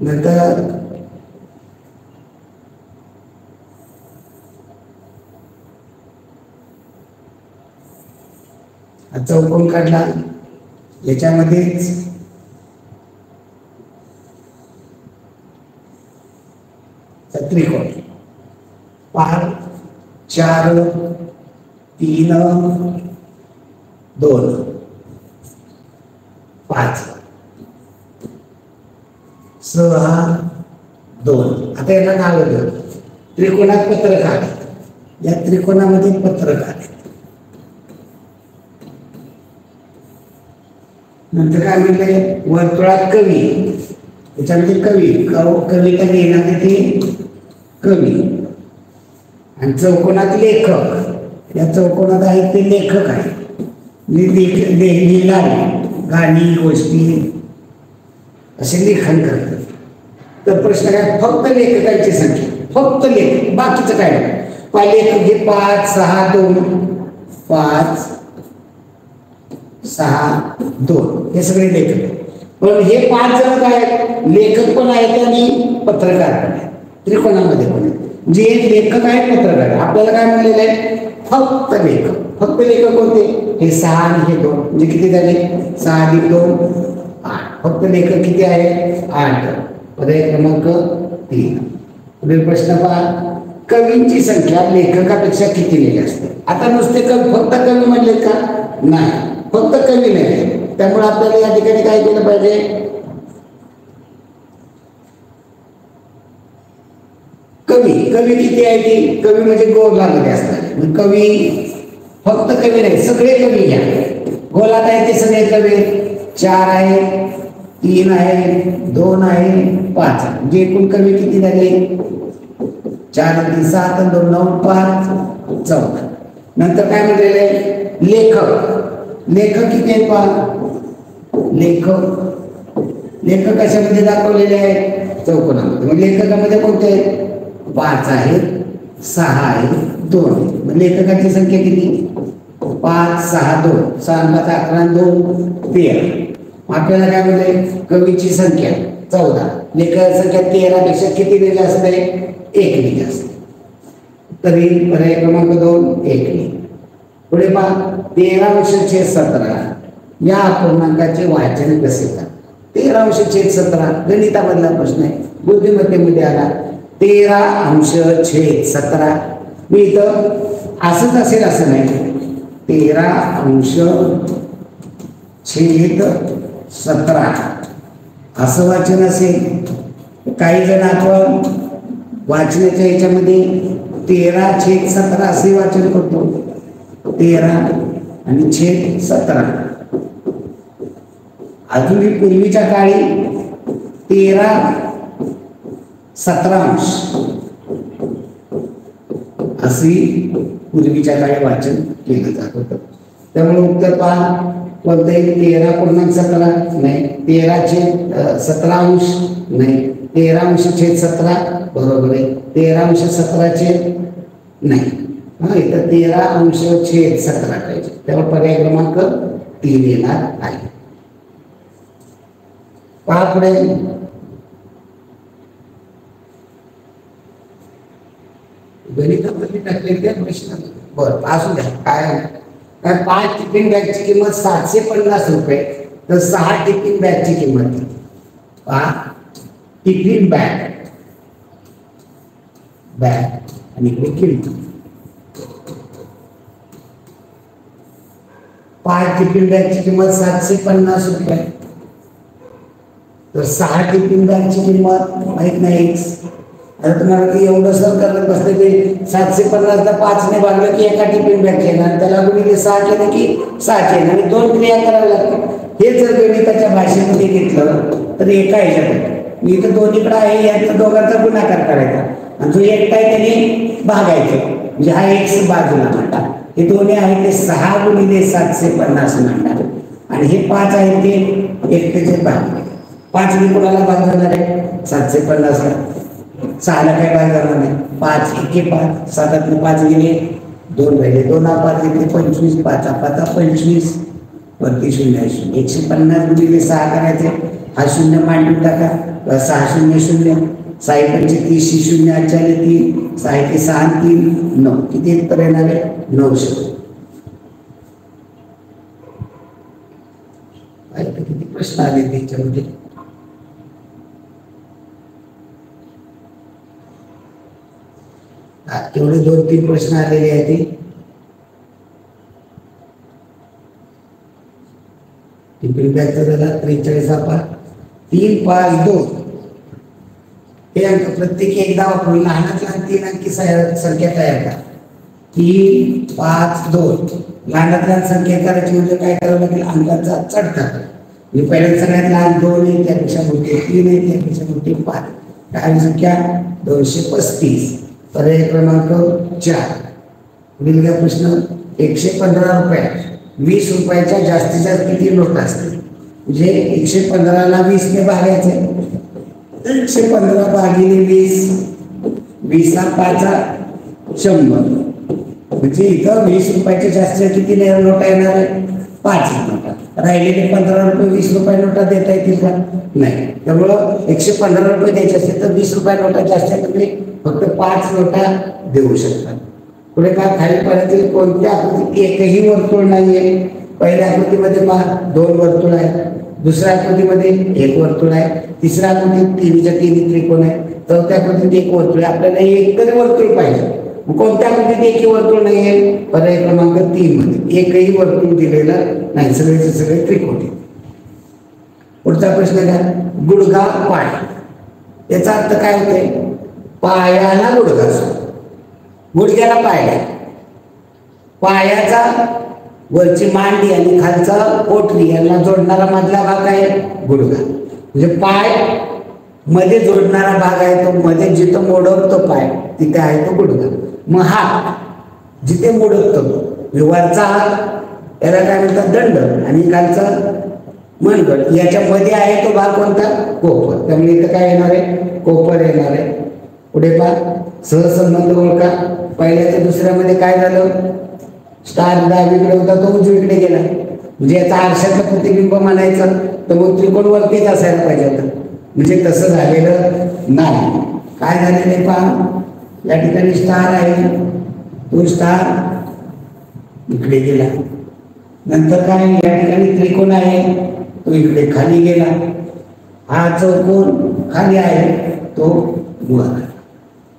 नंतर चौकोन काढला. याच्यामध्येच त्रिकोण 5 4 3 2 5 6 2. आता याला नाव देऊ. त्रिकोणात पत्रकार. या त्रिकोणामध्ये पत्रकार. नंतर काय म्हटले? वर्तुळात कवी. त्याच्यामध्ये कवी, कविता लिहिणारे ते कवी. आणि चौकोनात लेखक. या चौकोनात आहेत ते लेखक आहे. लिहिणारे गाणी गोष्टी असे लेखन करतात. तर प्रश्न काय? फक्त लेखकांची संख्या. फक्त लेखक, बाकीचं काय नाही. लेखक हे 5 6 2 5 6 2 हे सगळे लेखक. पण हे 5 जण काय आहेत? लेखक पण आहेत आणि पत्रकार पण आहेत. त्रिकोणामध्ये पण आहेत. जे लेखक आहेत पत्रकार. आपल्याला काय म्हणलेलं आहे? फक्त लेखक. फक्त लेखक होते हे 6 आणि हे 2 म्हणजे किती झाले? 6 अधिक 2 8. फक्त लेखक किती आहे? 8. पर्याय क्रमांक 3. पुढील प्रश्न पहा. कवींची संख्या लेखकापेक्षा किती लिहिली असते? आता नुसते कवी, फक्त कवी म्हणले का? नाही, फक्त कवी नाही. त्यामुळे आपल्याला या ठिकाणी काय केलं पाहिजे? कवी. कवी किती आहे? ती कवी म्हणजे गोलामध्ये असतात. कवी फक्त कवी नाही, सगळे कवी घ्या. गोलात आहे ते सगळे कवी. 4 आहे, 3 आहे, 2 आहे, 5. म्हणजे एकूण कवी किती झाले? 4 3 7 2 9 5 14. नंतर काय म्हटलेलं आहे? लेखक. लेखक किती आहेत पहा? लेखक कशामध्ये दाखवलेले आहेत? चौकोनामध्ये. मग लेखकामध्ये कोणते आहेत? 5 आहेत, 6 आहेत, 2 आहेत. मग लेखकाची संख्या किती? 5 6 2 6 5 11 2 13. आपल्याला काय म्हणते? कवीची संख्या 14. लेखकाची संख्या 13 पेक्षा किती लिहिली असते? 1 लिहिली असते. तरी पर्याय क्रमांक 2 1 लिहिली. पुढे पहा. 13/17 या अपूर्णांकाचे वाचन कसे करतात? 13/17 गणितामधला प्रश्न आहे. बुद्धिमत्तेमध्ये आला. 13/17. मी इथं असंच असेल असं नाही. 13/17 असं वाचन असेल. काही जण आपण वाचनाच्या ह्याच्यामध्ये 13/17 असे वाचन करतो. 13/17. अजूनही पूर्वीच्या काळी 13/17 अशी पूर्वीच्या काळी वाचन केलं जात होतं. त्यामुळे उत्तर पहा. कोणतंही 13.17 नाही, 13/17 नाही, 13/17 बरोबर आहे. 13/17 नाही. हा, इथं 13/17 पाहिजे. त्यामुळे पर्याय क्रमांक 3 येणार आहे. पहा पुढे. गणितामध्ये टाकले त्या प्रश्न. बरं असू द्या. काय 5 टिफिन बॅगची किंमत 750 रुपये. तर 6 टिफिन बॅगची किंमत. पहा टिफिन बॅग आणि इकडे किंमत. 5 टिफिन बॅगची किंमत 750 रुपये. तर 6 टिफिन बॅगची किंमत माहित नाही. आता तुम्हाला एवढं सर करत बसलं की 750 ला 5 ने भागलं की एका टिफिन बॅग येणार. त्याला गुणिले 6 केलं की 6 येणार. आणि 2 क्रिया कराव्या लागतात. हे जर गणिताच्या भाषेमध्ये घेतलं तर एका ह्याच्यात मी तर दोन्हीकडे आहे. यांचा दोघांचा गुणाकार करायचा आणि जो एकटा आहे त्याने भागायचं. म्हणजे हा x बाजूला म्हणतात. हे दोन्ही आहे ते 6 गुणिले 750 मांडा आणि हे 5 आहे ते एकट्याचे 5 ने कोणाला भाग जाणार आहे 750 ला 6 ला काय भाग जाणार नाही 5 एके 5 7 ने 5 गेले 2 राहिले 2 हा 5 इथे 25 5 हा 5 25 वरती 0 आहे 150 गुणिले 6 करायचे हा 0 मांडून टाका 6 0 0 6 पंचे 30 0 आचार्य 3 6 के 6 3 9 किती उत्तर येणार आहे 900 किती प्रश्न आले त्याच्यामध्ये तेवढे 2-3 प्रश्न आलेले आहेत टिफिन बॅगचा झाला 43 आपण 3 5 2 हे अंक प्रत्येकी एकदा वापरून लहानात लहान 3 अंकी संख्या तयार करा 3 5 2 लहानात लहान संख्या करायची म्हणजे काय करावं लागेल अंकाचा चढता म्हणजे पहिल्या सगळ्यात लहान 2 आहे त्यापेक्षा मोठे 3 आहे त्यापेक्षा मोठे 5 काय संख्या 235 पर्याय क्रमांक 4 पुढील प्रश्न 115 रुपये 20 रुपयाच्या जास्तीत जास्त किती नोट असते म्हणजे 115 ला 20 ने भागायचे 115 भागिले 20 20 हा 5 100 म्हणजे इथं 20 रुपयाच्या जास्तीत किती नोटा येणार आहे 5 नोटा राहिलेले 15 रुपये 20 रुपये नोटा देता येतील का नाही त्यामुळं 115 रुपये द्यायचे असते तर 20 रुपये नोटा जास्त तुम्ही फक्त 5 नोटा देऊ शकता पुढे का खाली पाण्यातील कोणत्या आकृतीत एकही वर्तुळ नाहीये पहिल्या आकृतीमध्ये पहा 2 वर्तुळ आहे दुसऱ्या आकृतीमध्ये 1 वर्तुळ आहे तिसऱ्या आकृतीत 3च्या 3 त्रिकोण आहे चौथ्या आकृतीत 1 वर्तुळ आहे आपल्याला एक तरी वर्तुळ पाहिजे कोणत्या आकृतीत एकही वर्तुळ नाहीये पर्याय क्रमांक 3 मध्ये एकही वर्तुळ दिलेला नाही सगळे त्रिकोण आहे पुढचा प्रश्न घ्या गुडघा पाय याचा अर्थ काय होते पायाला गुडघा गुडघ्याला पाय पायाचा वरची मांडी आणि खालचा पोटली यांना जोडणारा मधला भाग आहे गुडघा म्हणजे पाय मध्ये जोडणारा भाग आहे तो मध्ये जिथं मोडवतो पाय तिथे आहे तो गुडघा मग हात जिथे मोडवतो वरचा हात याला काय म्हणतात दंड आणि खालचा मनगट याच्यामध्ये आहे तो भाग कोणता कोपर त्यामुळे इथं काय येणार आहे कोपर येणार आहे पुढे पहा सहसंबंध ओळखा पहिल्याच्या दुसऱ्यामध्ये काय झालं स्टार डावीकडे होता तो उजवीकडे गेला म्हणजे याचा आरशातलं प्रतिबिंब म्हणायचं तर मग त्रिकोण वरतीच असायला पाहिजे होतं म्हणजे तसं झालेलं नाही काय झालेलं पहा या ठिकाणी स्टार आहे तो स्टार इकडे गेला नंतर काय या ठिकाणी त्रिकोण आहे तो इकडे खाली गेला हा चौकोन खाली आहे तो वर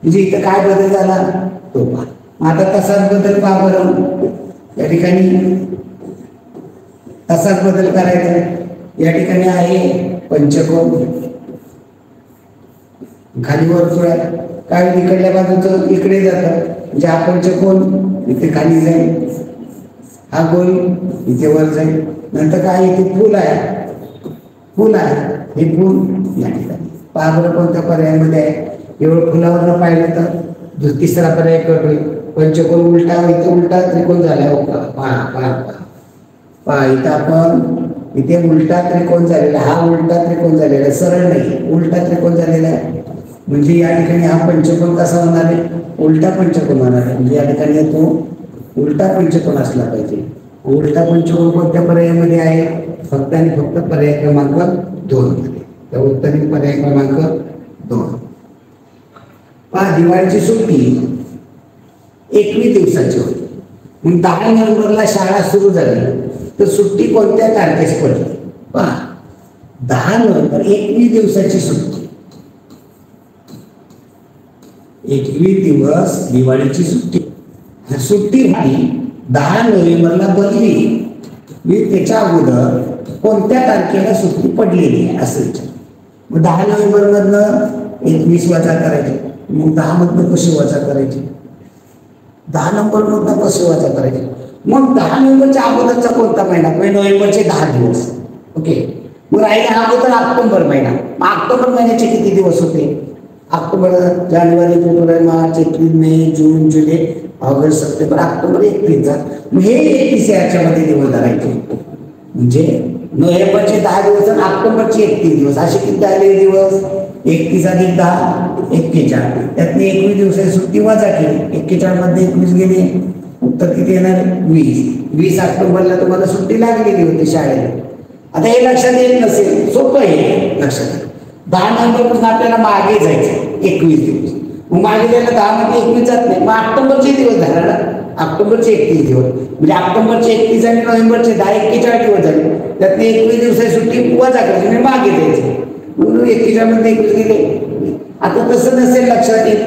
म्हणजे इथं काय बदल झाला तो पहा आता तसाच बदल पहा बरं या ठिकाणी तसाच बदल करायचा या ठिकाणी आहे पंचकोन खाली वर्तुळ आहे काय इकडल्या बाजूचं इकडे जातं म्हणजे हा पंचकोन इथे खाली जाईल हा गोल इथे वर जाईल नंतर काय इथे फूल आहे हे फूल या ठिकाणी पहा बरं कोणत्या पर्यायामध्ये आहे एवढं फुलावर पाहिलं तर तिसरा पर्याय कळतोय पंचकोन उलटा इथे उलटा त्रिकोण झाला पहा इथं आपण इथे उलटा त्रिकोण झालेला हा उलटा त्रिकोण झालेला सरळ नाही उलटा त्रिकोण झालेला आहे म्हणजे या ठिकाणी हा पंचकोन कसा होणार आहे उलटा पंचकोन होणार आहे म्हणजे या ठिकाणी तो उलटा पंचकोन असला पाहिजे उलटा पंचकोन कोणत्या पर्यायामध्ये आहे फक्त आणि फक्त पर्याय क्रमांक 2 मध्ये त्या उत्तरी पर्याय क्रमांक 2 पहा दिवाळीची सुट्टी 21 दिवसाची होती मग 10 नोव्हेंबरला शाळा सुरू झाली तर सुट्टी कोणत्या तारखेस पडली पहा 10 नोव्हेंबर 21 दिवसाची सुट्टी 21 दिवस दिवाळीची सुट्टी सुट्टी झाली 10 नोव्हेंबरला बदली मी त्याच्या अगोदर कोणत्या तारखेला सुट्टी पडलेली आहे असं विचार मग 10 नोव्हेंबर मधनं 21 वजा करायचे मग 10 मधनं कशी वजा करायची 10 नंबर मधनं कशी वजा करायची मग 10 नोव्हेंबरच्या अगोदरचा कोणता महिना नोव्हेंबरचे 10 दिवस ओके मग राहिला अगोदर ऑक्टोबर महिना मग ऑक्टोबर महिन्याचे किती दिवस होते ऑक्टोबर, जानेवारी, फेब्रुवारी, मार्च, एप्रिल, मे, जून, जुलै, ऑगस्ट, सप्टेंबर, ऑक्टोबर 31चा. मग हे 31 याच्यामध्ये दिवस धरायचे. म्हणजे नोव्हेंबरचे 10 दिवस आणि ऑक्टोबरचे 31 दिवस, असे किती झाले दिवस? 31 अधिक 10 41. त्यातली 21 दिवसाची सुट्टी वजा केली. 41 मध्ये 21 गेले, उत्तर किती येणार? 20. 20 ऑक्टोबरला तुम्हाला सुट्टी लागलेली होती शाळेला. आता हे लक्षात येत नसेल, सोपं आहे लक्षात. 10 नोव्हेंबरपासून आपल्याला मागे जायचं 21 दिवस. मग मागे जायला 10 मध्ये 21 जात नाही, मग ऑक्टोबरचे दिवस झाला ना, ऑक्टोबरचे 31 दिवस. म्हणजे ऑक्टोबरचे 31 आणि नोव्हेंबरचे 10 41 दिवस झाले. त्यातली 21 दिवसाची सुट्टी वजा करायची म्हणजे मागे जायची. म्हणून 41 मध्ये 21 गेले. आता तसं नसेल लक्षात येत,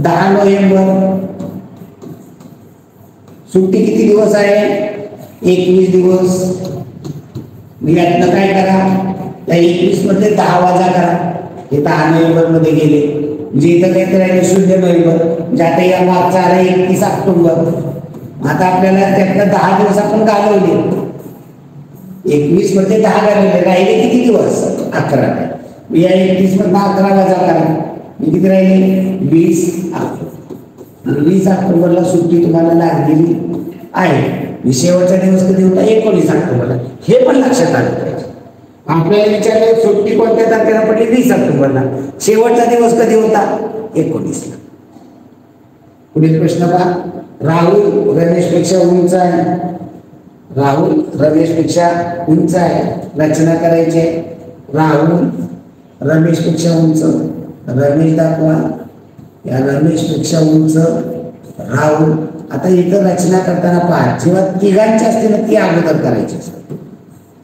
10 नोव्हेंबर सुट्टी किती दिवस आहे? 21 दिवस. मी यातनं काय करा, त्या 21 मध्ये 10 वजा करा. हे 10 नोव्हेंबर मध्ये गेले, म्हणजे इथं काय करायचं 0 नोव्हेंबर. म्हणजे आता या मागचा आला 31 ऑक्टोबर. आता आपल्याला त्यातनं 10 दिवस आपण घालवले. 21 मध्ये 10 घालवले, राहिले किती दिवस? 11. या 21 मधनं 11 वजा करा, किती राहिले? 20 ऑक्टोबर. 20 ऑक्टोबरला सुट्टी तुम्हाला लागलेली आहे. शेवटचा दिवस कधी होता? 19 ऑक्टोबरला. हे पण लक्षात आलं पाहिजे. आपल्याला विचारले सुट्टी कोणत्या तारखेला पडली? 20 ऑक्टोबरला. शेवटचा दिवस कधी होता? 19ला. पुढील प्रश्न पहा. राहुल रमेशपेक्षा उंच आहे. राहुल रमेशपेक्षा उंच आहे. रचना करायची. राहुल रमेशपेक्षा उंच. रमेश दाखवा. या रमेशपेक्षा उंच राहुल. आता इथं रचना करताना पहा, जेव्हा तिघांची असते ना ती अगोदर करायची असते.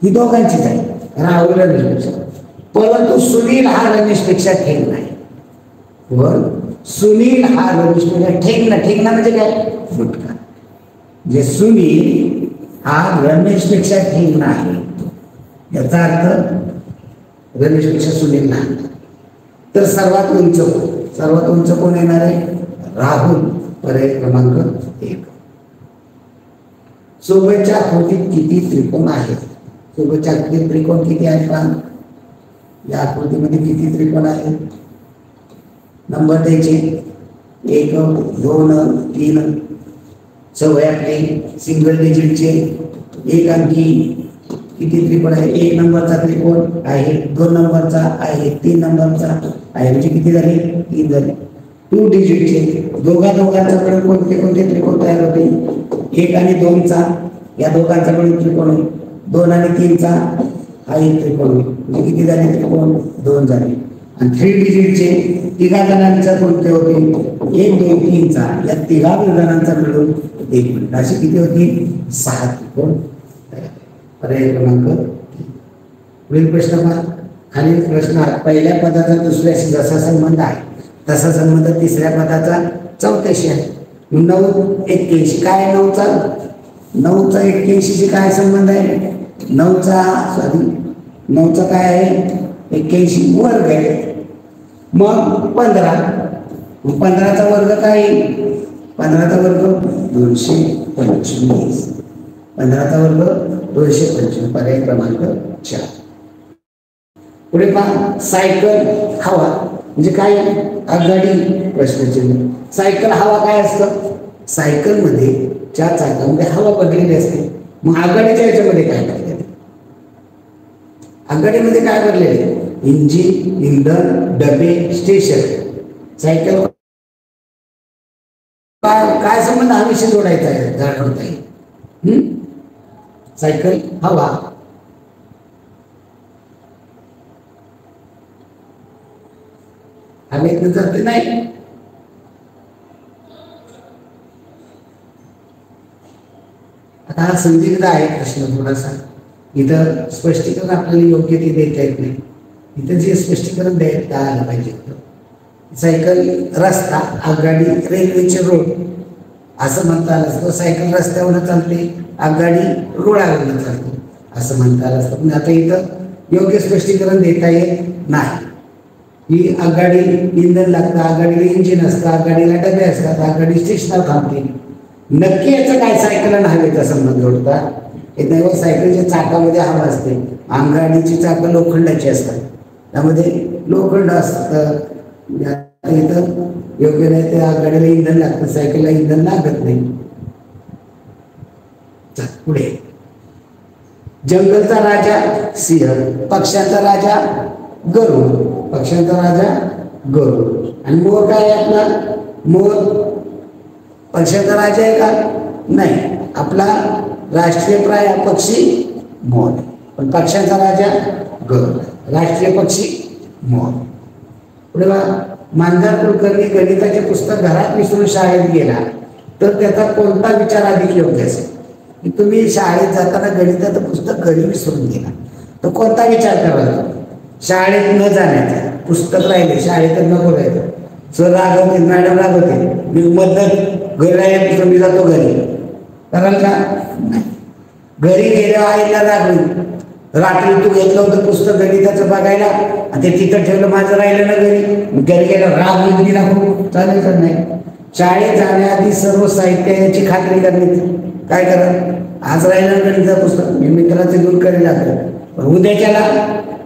ही दोघांचीच आहे, राहुल रमेशपेक्षा. परंतु सुनील हा रमेशपेक्षा ठेक नाही. पण सुनील हा रमेशपेक्षा ठेकना म्हणजे काय? फुटका. जे सुनील हा रमेशपेक्षा ठेक नाही, याचा अर्थ रमेशपेक्षा सुनील लहान. तर सर्वात उंच कोण येणार आहे? राहुल. पर्याय क्रमांक 1. सोबतच्या आकृतीत किती त्रिकोण आहेत? सोबतच्या आकृतीत त्रिकोण किती आहेत पहा. या आकृतीमध्ये किती त्रिकोण आहेत? नंबर द्यायचे. 1 2 3. सवय आपली सिंगल डिजिटचे 1 अंकी किती त्रिकोण आहे? 1 नंबरचा त्रिकोण आहे, 2 नंबरचा आहे, 3 नंबरचा आहे, म्हणजे किती झाले? 3 झाले. 2 डिजिटचे दोघांचा मिळून कोणते त्रिकोण तयार होते? 1 आणि 2चा, या दोघांचा मिळून त्रिकोण होईल. 2 आणि 3चा हा एक त्रिकोण होईल, म्हणजे किती झाले त्रिकोण? 2 झाले. आणि 3 डिजिटचे तिघा जणांचा कोणते होते? 1 2 3चा, या तिघा जणांचा मिळून 1 मिनिट, असे किती होतील? 6 त्रिकोण. पर्याय क्रमांक. पुढील प्रश्न पहा. खालील प्रश्नात पहिल्या पदाचा दुसऱ्याशी जसा संबंध आहे तसा संबंध तिसऱ्या पदाचा चौथ्याशी आहे. 9 81 काय? 9चा 81शी काय संबंध आहे? 9चा काय आहे? 81 वर्ग आहे. मग 15चा वर्ग काय? 15चा वर्ग 225. 15चा वर्ग 225. पर्याय क्रमांक 4. पुढे पहा. सायकल हवा म्हणजे काय? आगगाडी. प्रश्नचिन्ह. सायकल हवा काय असतं? सायकल मध्ये 4 चाकामध्ये हवा भरलेली असते. मग आगगाडीच्या याच्यामध्ये काय भरलेले? आगगाडीमध्ये काय भरलेले? इंजिन, इंधन, डबे, स्टेशन. सायकल काय संबंध हा विषय जोडायचा आहे, जाणवता येईल. सायकल हवा. हवेतनं जाते नाही. आता हा संदिग्ध आहे प्रश्न थोडासा. इथं स्पष्टीकरण आपल्याला योग्य ते देता येत नाही. इथं जे स्पष्टीकरण द्यायला आलं पाहिजे. सायकल रस्ता, आगगाडी रेल्वेचे रोड असं म्हणता आलं असतं. सायकल रस्त्यावर चालते, आगगाडी रोडावर चालते असं म्हणता आलं असतं. पण आता इथं योग्य स्पष्टीकरण देता येत नाही. ही आगगाडी इंधन लागतं, आगगाडीला इंजिन असतं, आगगाडीला डबे असतात, आगगाडी स्टेशनवर थांबते. नक्की याचं काय सायकल आणि हवेचा संबंध जोडता येत नाही. सायकलच्या चाकामध्ये हवा असते, आगगाडीची चाकं लोखंडाची असतात, त्यामध्ये लोखंड असतं, आता इथं योग्य नाही, त्या गाडीला इंधन लागतं, सायकलला इंधन लागत नाही. पुढे जंगलचा राजा सिंह, पक्ष्यांचा राजा गरुड, पक्ष्यांचा राजा गरुड. आणि मोर काय आहे आपला? मोर पक्ष्यांचा राजा आहे का? नाही, आपला राष्ट्रीय पक्षी मोर, पण पक्ष्यांचा राजा गरुड, राष्ट्रीय पक्षी मोर. पुढे मांजर कुलकर्णी गणिताचे पुस्तक घरात विसरून शाळेत गेला तर त्याचा कोणता विचार अधिक योग्य असेल? की तुम्ही शाळेत जाताना गणिताचं पुस्तक घरी विसरून गेला तर कोणता विचार करायचा? शाळेत न जाण्याचा, पुस्तक राहिले शाळेत नको राहायचं, सर रागवते, मॅडम रागवते, मी मदत घरी राहायला मी जातो घरी, कराल का? नाही. घरी गेल्या आईला रागवली, रात्री तू घेतलं होतं पुस्तक गणिताचं बघायला आणि ते तिथं ठेवलं, माझं राहिलं ना घरी, घरी गेलं राग गेली राखू, चालेल का? नाही. शाळेत जाण्याआधी सर्व साहित्याची खात्री करण्याची काय करा, आज राहिलं गणिताचं पुस्तक मी मित्राचं दूर करेल लागलं, पण उद्याच्याला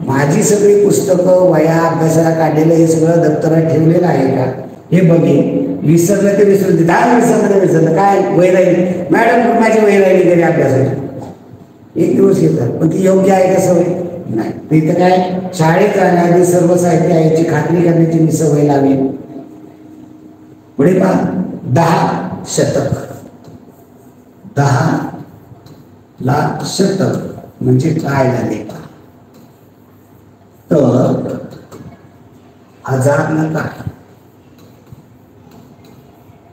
माझी सगळी पुस्तकं वया अभ्यासाला काढलेलं हे सगळं दप्तरात ठेवलेलं आहे का हे बघेन. विसरलं ते विसरून दे, विसरलं काय वय राहिली, मॅडम माझी वय राहिली घरी अभ्यासाची, एक दिवस येतात, पण ती योग्य आहे का सवय? नाही. तिथं काय, शाळेत जाण्याआधी सर्व साहित्य याची खात्री करण्याची मी सवय लावेन. पुढे पहा, 10 शतक, 10 ला शतक म्हणजे काय झाले पहा, तर 1000 ला काय,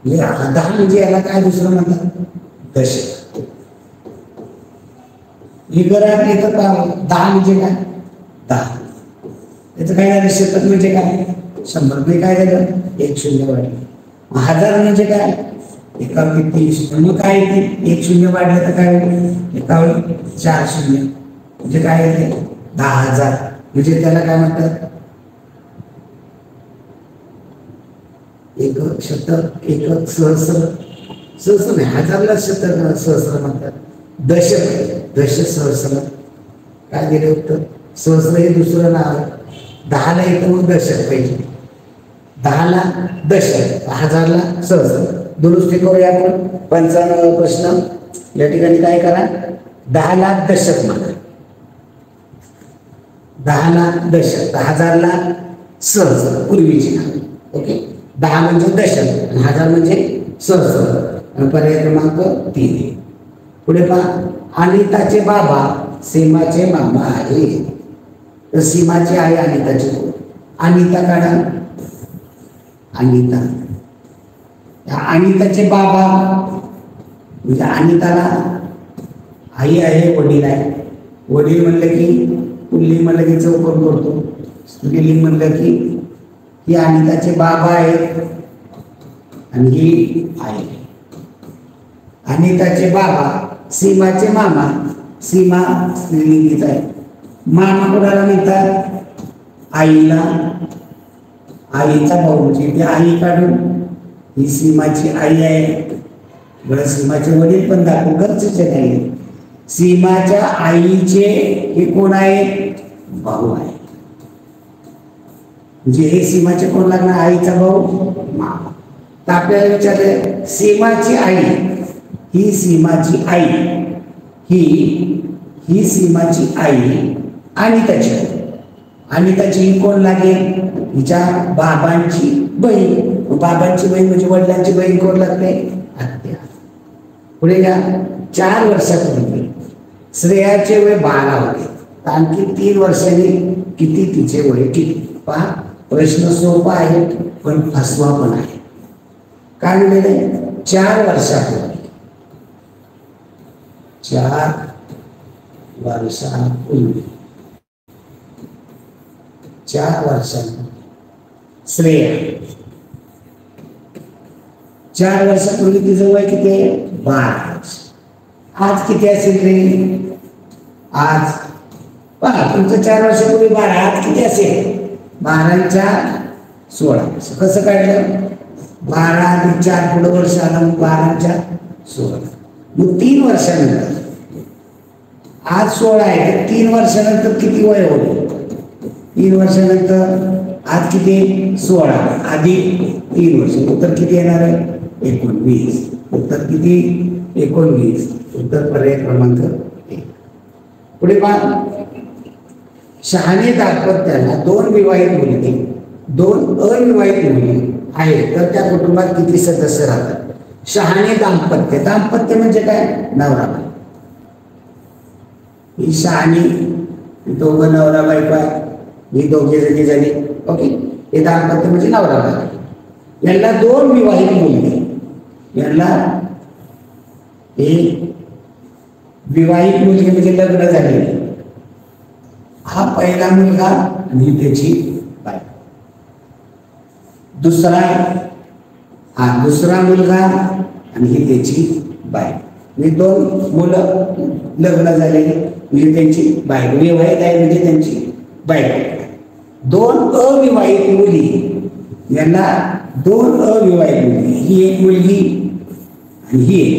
10 म्हणजे याला काय दुसरं म्हणतात? दशक. ही घरात येतं का? 10 म्हणजे काय? 10. याचं काय झालं? शतक म्हणजे काय? 100. म्हणजे काय झालं? 1 शून्य वाढले. 1000 म्हणजे काय? एकावळी 3 मग काय येते? 1 शून्य वाढलं तर काय होईल? एकावळी 4 शून्य म्हणजे काय येते? 10,000. म्हणजे त्याला काय म्हणतात? एक शतक, एक सहस्र, सहस्र नाही, 1000ला शतक सहस्र म्हणतात. दशक, दश सहस्र काय दिलं होतं? सहस्र हे दुसरं नाव आहे. 10ला येतं मग दशक पाहिजे, 10ला दशक, 1000ला सहस्र. दुरुस्ती करूया आपण. 95 प्रश्न या ठिकाणी काय करा, 10ला दशक म्हणा, 10ला दशक, 1000ला सहस्र पूर्वीची नाव. ओके, 10 म्हणजे दशक, 1000 म्हणजे सहस्र. आणि पर्याय क्रमांक 3. पुढे पहा, अनिताचे बाबा सीमाचे मामा आहे. तर सीमाची आई अनिताची, अनिता काढा, अनिता. अनिताचे बाबा म्हणजे अनिताला आई आहे, वडील आहे. वडील म्हणलं की पुल्लिंग म्हणलं की चौकोन करतो, स्त्रीलिंग म्हणलं की ही अनिताचे बाबा आहेत आणि ही आई. अनिताचे बाबा, सीमाचे मामा, सीमा स्त्रीलिंगीच आहे. मामा कोणाला म्हणतात? आईला. आईचा भाऊ म्हणजे ती आई काढून ही सीमाची आई आहे. बरं, सीमाचे वडील पण दाखवू गरजेचे नाही. सीमाच्या आईचे हे कोण आहे? भाऊ आहे. म्हणजे हे सीमाचे कोण लागणार? आईचा भाऊ, मामा. तर आपल्याला विचारले, सीमाची आई, ही सीमाची आई, ही सीमाची आई आणि त्याची ही कोण लागेल? हिच्या बाबांची बहीण. बाबांची बहीण म्हणजे वडिलांची बहीण कोण लागते? आत्या. पुढे घ्या, 4 वर्षापूर्वी श्रेयाचे वय 12 होते. आणखी 3 वर्षांनी किती तिचे वय किती? पहा, प्रश्न सोपा आहे पण फसवा पण आहे. काय म्हणले? 4 वर्षापूर्वी, 4 वर्षापूर्वी, 4 वर्षांपूर्वी श्रेया, 4 वर्षापूर्वी तिचं वय किती आहे? 12 वर्ष. आज किती असेल रे? आज पहा, तुमचं 4 वर्षापूर्वी 12, आज किती असेल? 12च्या 16. कसं काढलं? 12 आणि 4 पुढे वर्ष आलं, मग 12च्या 16. मग 3 वर्षानंतर, आज 16 आहे, तर 3 वर्षानंतर किती वय होईल? 3 वर्षानंतर आज किती 16 अधिक 3 वर्ष उत्तर किती येणार आहे 19. उत्तर किती 19. उत्तर पर्याय क्रमांक 1. पुढे पहा शहाणे दाम्पत्याला 2 विवाहित मुलगी 2 अविवाहित मुली आहेत तर त्या कुटुंबात किती सदस्य राहतात. शहाणे दाम्पत्य दाम्पत्य म्हणजे काय नवरा बायको. ही शहाणी दोघं नवरा बायको आहे ही दोघे जणी झाली. ओके हे दाम्पत्य म्हणजे नवरा बायको. यांना 2 विवाहित मुलगी यांना एक विवाहित मुलगी म्हणजे लग्न झालेली हा पहिला मुलगा आणि त्याची बायको. दुसरा मुलगा आणि ही त्याची बायको. म्हणजे 2 मुलं लग्न झालेली म्हणजे त्यांची बायको. विवाहित आहे म्हणजे त्यांची बायको. 2 अविवाहित मुली यांना 2 अविवाहित मुली ही एक मुलगी आणि ही एक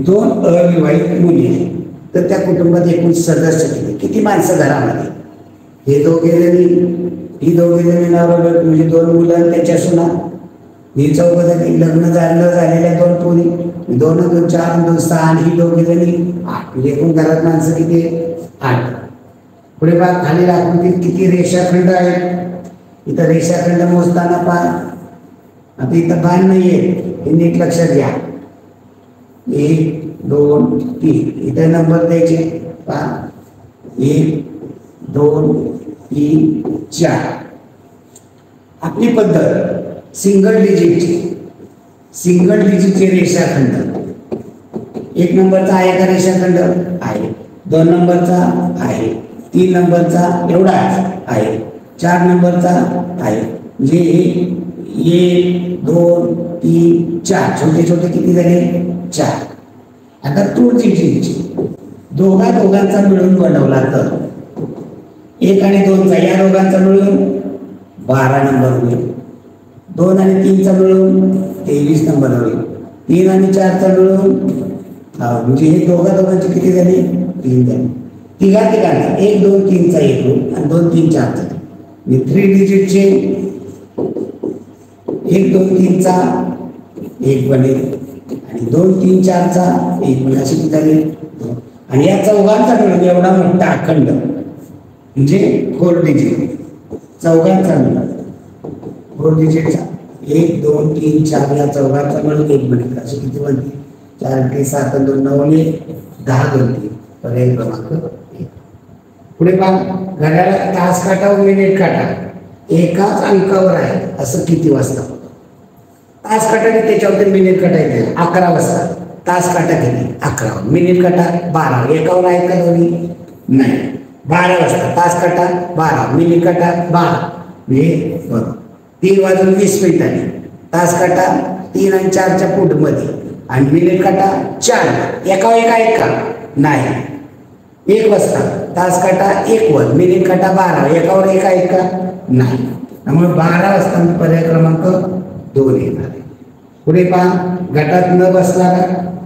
2 अविवाहित मुली आहेत तर त्या कुटुंबात एकूण सदस्य किती माणसं घरामध्ये. हे दोघे जणी ही दोघे जणी नवरा बायको म्हणजे 2 मुलं त्याच्या सुना. ही 4 जणी लग्न झालेल्या 2 पोरी 2 2 4 2 6 आणि ही दोघे जणी 8 म्हणजे एकूण घरात माणसं किती 8. पुढे पहा खालील आकृतीत किती रेषाखंड आहेत. इथं रेषाखंड मोजताना पहा आता इथं बाण नाहीये हे नीट लक्षात घ्या. 1 2 3 इथे नंबर द्यायचे पहा 1 2 3 4. आपली पद्धत सिंगल डिजिटचे रेषाखंड. 1 नंबरचा आहे का रेषाखंड आहे. 2 नंबरचा आहे. 3 नंबरचा एवढाच आहे. 4 नंबरचा आहे. म्हणजे 1 2 3 4 छोटे छोटे किती झाले 4. आता 2 डिजिटची दोघांचा मिळून बनवला तर 1 आणि 2चा या दोघांचा मिळून 12 नंबर होईल. 2 आणि 3चा मिळून 23 नंबर होईल. 3 आणि 4चा मिळून म्हणजे हे दोघांचे किती झाले 3 झाले. तिघांचा 1 2 3चा 1 होईल आणि 2 3 4चा. 3 डिजिटचे 1 2 3चा 1 बनेल आणि 2 3 4चा 1 बनेल असे किती झाले 2. आणि या चौघांचा मिळून एवढा मोठा अखंड म्हणजे 4 डिजिट. चौघांचा मिळून 4 डिजिटचा 1 2 3 4 या चौघांचा मिळून 1 बनेल असे किती बनते 4 3 7 2 9 10 बनते. पर्याय क्रमांक 1. पुढे पहा घड्याळात तास काटा व मिनिट काटा एकाच अंकावर आहे असं किती वाजता. तास काटा त्याच्यावर मिनिट काटा येते 11 वाजता. तास काटा किती 11. मिनिट काटा 12 एकावर आहे का दोन्ही नाही. 12 वाजता तास काटा 12 मिनिट काटा 12 म्हणजे बरोबर 3 वाजून 20 मिनिटांनी. तास काटा 3 आणि 4च्या पुढमध्ये आणि मिनिट काटा 4 एकावर एक आहे का नाही. 1 वाजता तास काटा 1 वर मिनिट काटा 12 एकावर एक आहे का नाही. त्यामुळे 12 वाजता पर्याय क्रमांक 2 येणार आहे. पुढे पहा गटात न बसणारा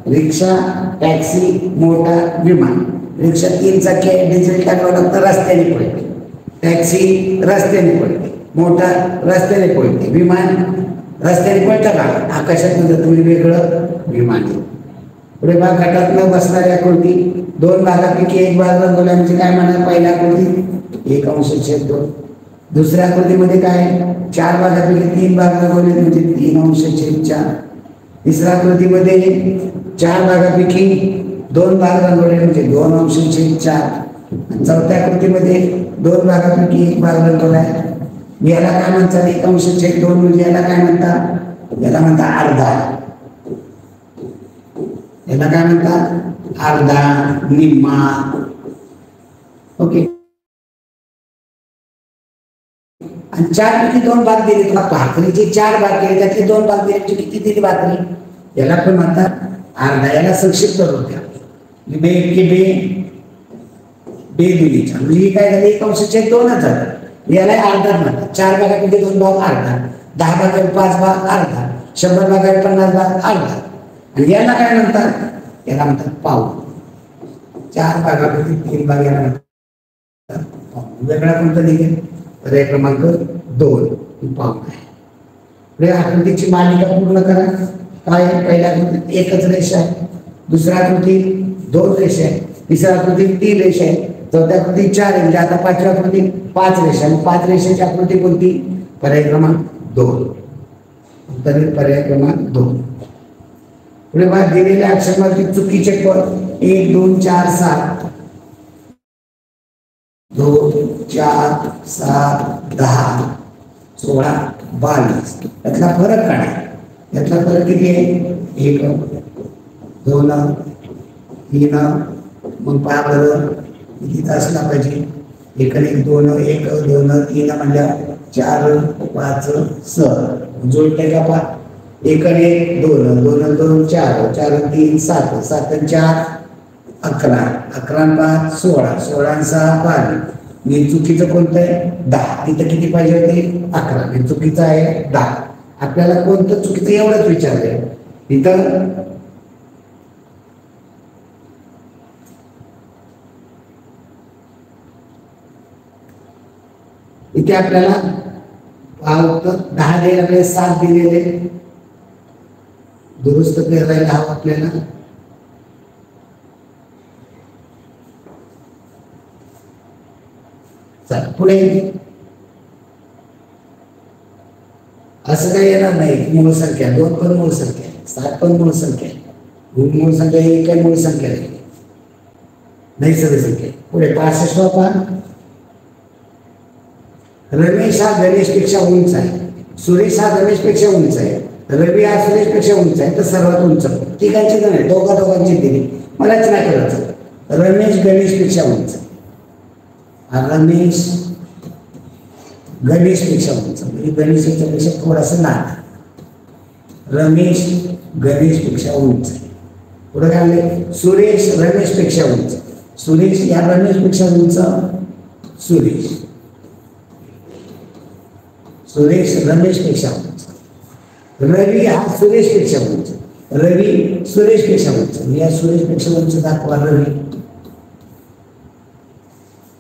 रिक्षा टॅक्सी मोटार विमान. रिक्षा 3 चाकी डिझेल टाकावं तर रस्त्याने पडते. टॅक्सी रस्त्याने पडते. मोटार रस्त्याने पडते. विमान रस्त्याने पडतं का आकाशात तुम्ही वेगळं विमान. पुढे पहा गटात न बसणारी आकृती 2 भागापैकी 1 भाग रंगवला म्हणजे काय म्हणा. पहिल्या आकृती 1/2. दुसऱ्या आकृतीमध्ये काय 4 भागापैकी 3 भाग रंगवले म्हणजे 3/4. तिसऱ्या आकृतीमध्ये 4 भागापैकी 2 भाग रंगवले म्हणजे 2/4. चौथ्या आकृतीमध्ये 2 भागापैकी 1 भाग रंगवलाय. याला काय म्हणतात 1/2 म्हणजे याला काय म्हणतात याला म्हणतात अर्धा. याला काय म्हणतात अर्धा निम्मा. ओके आणि 4 पैकी 2 भाग दिले. भाकरीचे 4 भाग केले त्यातले 2 भाग दिले किती दिली भाकरी याला पण म्हणतात अर्धा. याला संक्षिप्त होत्या बे दिलीच्या म्हणजे काय झालं 1/2 झालं. याला अर्धा म्हणतात. 4 भागापैकी 2 भाग अर्धा. 10 भागापैकी 5 भाग अर्धा. 100 भागापैकी 50 भाग अर्धा. आणि याला काय म्हणतात याला म्हणतात पाऊण. 4 भागापैकी 3 भाग याला म्हणतात पाऊण. वेगळा कोणता निघेल पर्याय क्रमांक 2 ही पाऊण आहे. पुढे आकृतीची मालिका पूर्ण करा. काय पहिल्या आकृतीत एकच रेषा आहे, दुसऱ्या आकृतीत 2 रेषा आहे, तिसऱ्या आकृतीत 3 रेषा आहे, चौथ्या आकृतीत 4 आहे. म्हणजे आता पाचव्या आकृतीत 5 रेषा आणि 5 रेषेची आकृती कोणती? पर्याय क्रमांक 2. उत्तर पर्याय क्रमांक 2. पुढे बाद दिलेल्या अक्षरांवरती चुकीचे पद 1 2 4 7 2 4 7 10 16 22 यातला फरक काय? यातला फरक किती आहे? 1 2 3 मग पहा बरं किती असला पाहिजे? 1 1 2 1 2 3 म्हणजे 4 5 6 जोडते का? पहा 1 1 2 2 2 4 4 3 7 7 4 11 11 5 16 16 6 12 मी चुकीचं कोणतं आहे? 10. इथं किती पाहिजे होते? 11. हे चुकीचं आहे 10. आपल्याला कोणतं चुकीचं एवढंच विचारलंय. इथं इथे आपल्याला उत्तर 10 दिलेले 7 दिलेले दुरुस्त करायला हवं आपल्याला. चला पुढे असं काही येणार नाही. मूळ संख्या 2 पण मूळ संख्या, 7 पण मूळ संख्या, मूळ संख्या 1 काही मूळ संख्या नैसर्गिक संख्या. पुढे 65 पहा. रमेश हा गणेश पेक्षा उंच आहे, सुरेश हा रमेश पेक्षा उंच आहे, रवी हा सुरेश पेक्षा उंच आहे, तर सर्वात उंच तिघांची गण आहे. दोघांची दिली मलाच नाही करायचं. रमेश गणेश पेक्षा उंच, रमेश गणेश पेक्षा उंच म्हणजे गणेश पेक्षा थोडासा लहान. रमेश गणेश पेक्षा उंच. पुढे काय आले? सुरेश रमेश पेक्षा उंच, सुरेश या रमेश पेक्षा उंच, सुरेश सुरेश रमेश पेक्षा उंच. रवी हा सुरेश पेक्षा उंच, रवी सुरेश पेक्षा उंच, या सुरेश पेक्षा उंच दाखवा रवी.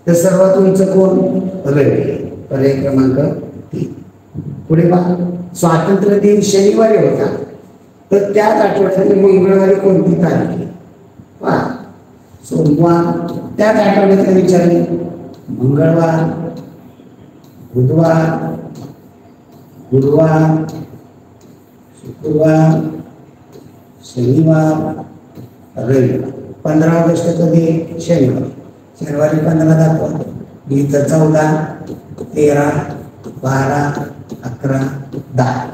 तर सर्वात उंच कोण? रवी. पर्याय क्रमांक 3. पुढे पहा. स्वातंत्र्य दिन शनिवारी होता, तर त्याच आठवड्यातील मंगळवारी कोणती तारीख आहे? पहा सोमवार, त्याच आठवड्यात विचारले मंगळवार, बुधवार, गुरुवार, शुक्रवार, शनिवार, रविवार. 15 ऑगस्ट कधी? शनिवार. शनिवारी 15 दाखवा. इथं 14 13 12 11 10.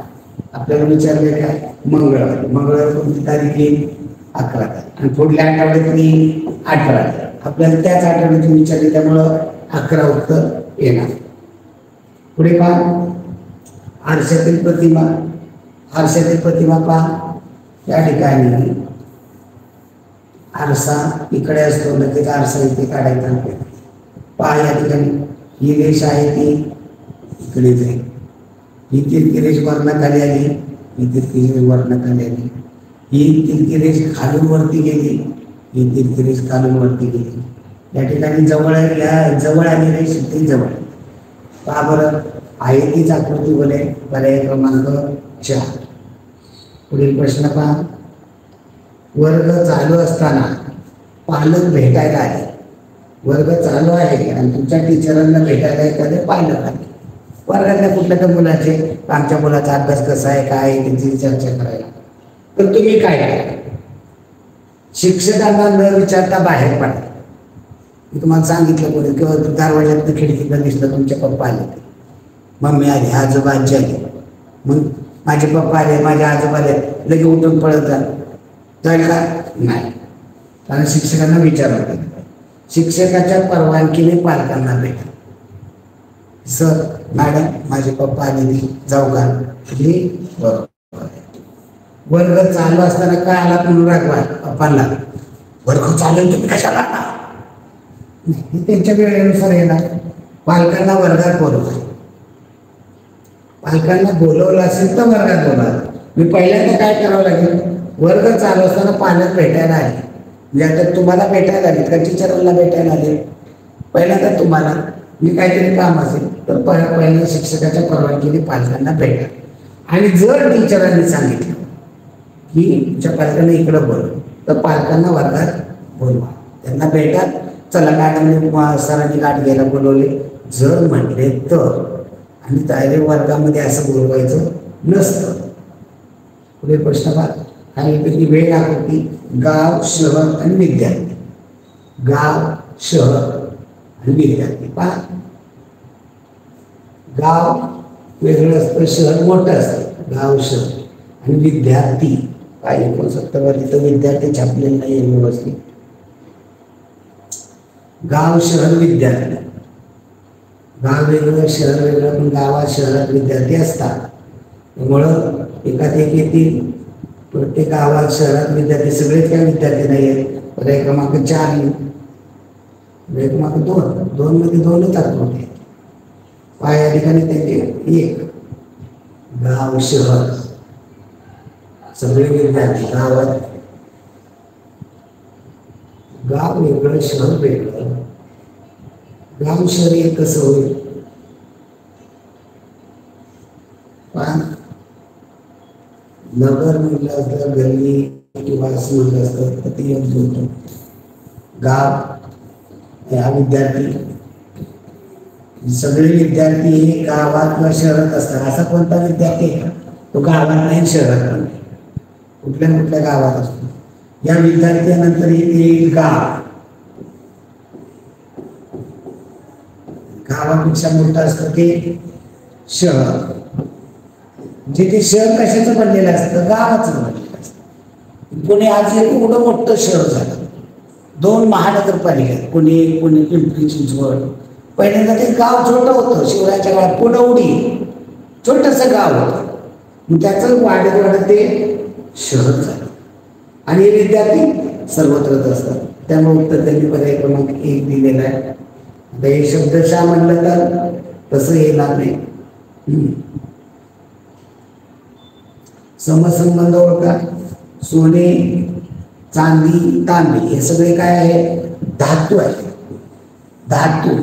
आपल्याला विचारले काय? मंगळवार. मंगळवार कोणती तारीख येईल? 11 तारीख. आणि पुढल्या आठवड्यातली 18. आपल्याला त्याच आठवड्यात विचारले त्यामुळं 11 उत्तर येणार. पुढे पहा. आरशातील प्रतिमा, आरशातील प्रतिमा पहा. या ठिकाणी आरसा इकडे असतो, लगेच आरसा इथे काढायचा. पहा या ठिकाणी ही रेष आहे ती इकडे जाईल, ही तिरकी रेष वर्णाखाली आली, ही तिरकी रेष वर्णाखाली आली, ही तिरकी रेष खालून वरती गेली, ही तिरकी रेष खालून वरती गेली. या ठिकाणी जवळ या जवळ आली रेष ती जवळ. पहा बरं आहे तीच आकृती बोले. पर्याय क्रमांक 4. पुढील प्रश्न पहा. वर्ग चालू असताना पालक भेटायला आले. वर्ग चालू आहे आणि तुमच्या टीचरांना भेटायला एखादे पालक आले. वर्गातल्या कुठल्या तर मुलाचे आमच्या मुलाचा अभ्यास कसा आहे काय आहे त्यांची चर्चा करायला. तर तुम्ही काय करा? शिक्षकांना न विचारता बाहेर पडा. मी तुम्हाला सांगितलं कोणी किंवा दरवाज्यात खिडकीला दिसलं तुमचे पप्पा आले, मम्मी आली, आजोबा आजी आले, मग माझे पप्पा आले माझे आजोबा आले, लगेच उठून पळत जाईल का? नाही. कारण शिक्षकांना विचारावं लागेल. शिक्षकाच्या परवानगीने पालकांना भेटा. सर मॅडम माझे पप्पा आले जाऊ का? बरोबर. वर्ग चालू असताना काय आला म्हणून राखवा पप्पांना. वर्ग चालू तुम्ही कशाला? त्यांच्या वेळेनुसार येणार. पालकांना वर्गात बोलवा. पालकांना बोलवलं असेल तर वर्गात बोलवा. मी पहिल्यांदा काय करावं लागेल? वर्ग चालू असताना पालक भेटायला आले, म्हणजे आता तुम्हाला भेटायला आले का टीचरांना भेटायला आले? पहिल्यांदा तुम्हाला मी काहीतरी काम असेल तर पहिल्या शिक्षकाच्या परवानगीने पालकांना भेटा. आणि जर टीचरांनी सांगितलं की तुमच्या पालकांना इकडं बोलव, तर पालकांना वर्गात बोलवा, त्यांना भेटा. चला मॅडमने सरांनी गाठ घ्यायला बोलवले जर म्हटले तर, आणि डायरेक्ट वर्गामध्ये असं बोलवायचं नसतं. पुढे प्रश्न पहा. खालीलपैकी वेळ दाखवती गाव, शहर आणि विद्यार्थी. गाव, शहर आणि विद्यार्थी. पहा, गाव वेगळं असतं, शहर मोठं असतं. गाव, शहर आणि विद्यार्थी. काय 69 वर तर विद्यार्थी छापलेलं नाही आहे व्यवस्थित. गाव, शहर, विद्यार्थी. गाव वेगळं, शहर वेगळं, पण गावात शहरात विद्यार्थी असतात. त्यामुळं एकात एक येतील. प्रत्येक गावात शहरात विद्यार्थी सगळेच काही विद्यार्थी नाही आहेत. पर्याय क्रमांक 4 येईल. पर्याय क्रमांक 2 मध्ये 2च आत्महत्या. या ठिकाणी त्यांचे 1 गाव, शहर सगळे विद्यार्थी गावात. गाव वेगळं, शहर वेगळं. गाव शहर एक कसं होईल? नगर म्हटलं असतं, गल्ली किंवा असं म्हटलं असतं तर ते योग्य होतं. गाव हा विद्यार्थी, सगळे विद्यार्थी हे गावात किंवा शहरात असतात. असा कोणता विद्यार्थी आहे का तो गावात नाही, शहरात पण नाही, कुठल्या कुठल्या गावात असतो. या विद्यार्थ्यानंतर येईल गाव. गावापेक्षा मोठं असतं ते शहर. म्हणजे ते शहर कशाचं बनलेलं असतं? गावाचं बनलेलं असतं. पुणे आज एक एवढं मोठं शहर झालं. 2 महानगरपालिका, पुणे पिंपरी चिंचवड. पहिल्यांदा ते गाव छोटं होतं. शिवरायाच्या काळात पुणवडी छोटंसं गाव होतं. मग त्याचं वाढत वाढत ते शहर झालं. आणि हे विद्यार्थी सर्वत्रच असतात. त्यामुळे उत्तर त्यांनी पर्याय क्रमांक 1 दिलेला आहे. आता हे शब्दशः म्हणलं तर तसं येणार नाही. समसंबंध ओळखा. सोने, चांदी, तांबे हे सगळे काय आहे? धातू आहे. धातू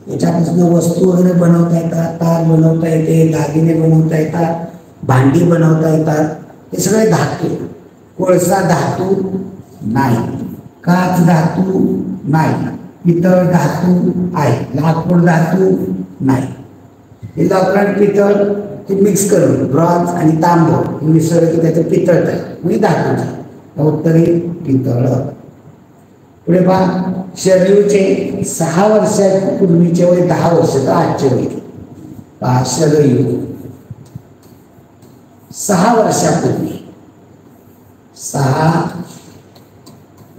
याच्यापासून वस्तू वगैरे बनवता येतात, तार बनवता येते, दागिने बनवता येतात, भांडी बनवता येतात. हे सगळे धातू. कोळसा धातू नाही, काच धातू नाही, पितळ धातू आहे, लाकूड धातू नाही. हे लाकूड पितळ ते मिक्स करून ब्रॉन्झ आणि तांब मिसळलं की त्याचं पितळ तयार, म्हणजे धातूचं. उत्तरे पितळ. पुढे पहा. शरयूचे 6 वर्षापूर्वीचे वय 10 वर्ष तर आजचे वय. पहा, शरयू 6 वर्षापूर्वी, 6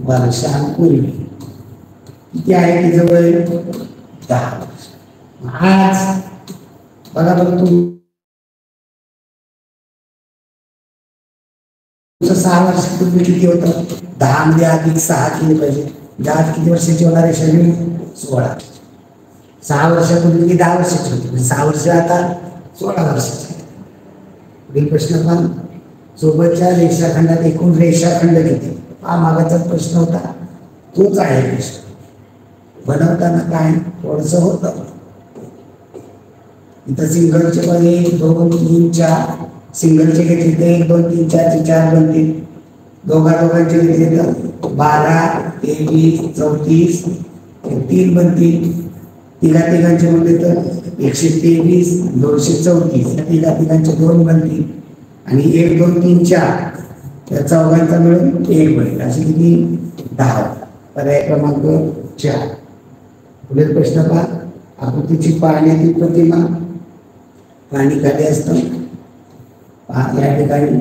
वर्षांपूर्वी किती आहे तिचं वय? 10 वर्ष. आज बघा बरं, तुमचं 6 वर्षापूर्वी किती होतं? 10 मध्ये अधिक 6 केले पाहिजे. आज किती वर्षाची होणार आहे शरीर? 16. 6 वर्षापूर्वी ती 10 वर्षाची होती. 6 वर्ष आता 16 वर्षाची. पुढील प्रश्न पण सोबतच्या रेषाखंडात एकूण रेषाखंड किती? हा मागाचा प्रश्न होता, तोच आहे प्रश्न. बनवताना काय थोडंसं होतं. इथं सिंगलचे पण 1 2 3 4 सिंगलचे घेतले तर 1 2 3 4 चे 4 बनतील. दोघांचे घेतले तर 12 23 34 3 बनतील. तिघांचे म्हणले तर 123 234 तिघांचे 2 बनतील. आणि 1 2 3 4 त्या चौघांचा मिळून 1 बनेल. अशी किती? 10. पर्याय क्रमांक 4. पुढील प्रश्न पहा. आकृतीची पाण्यातील प्रतिमा पाणी खाली असतं. या ठिकाणी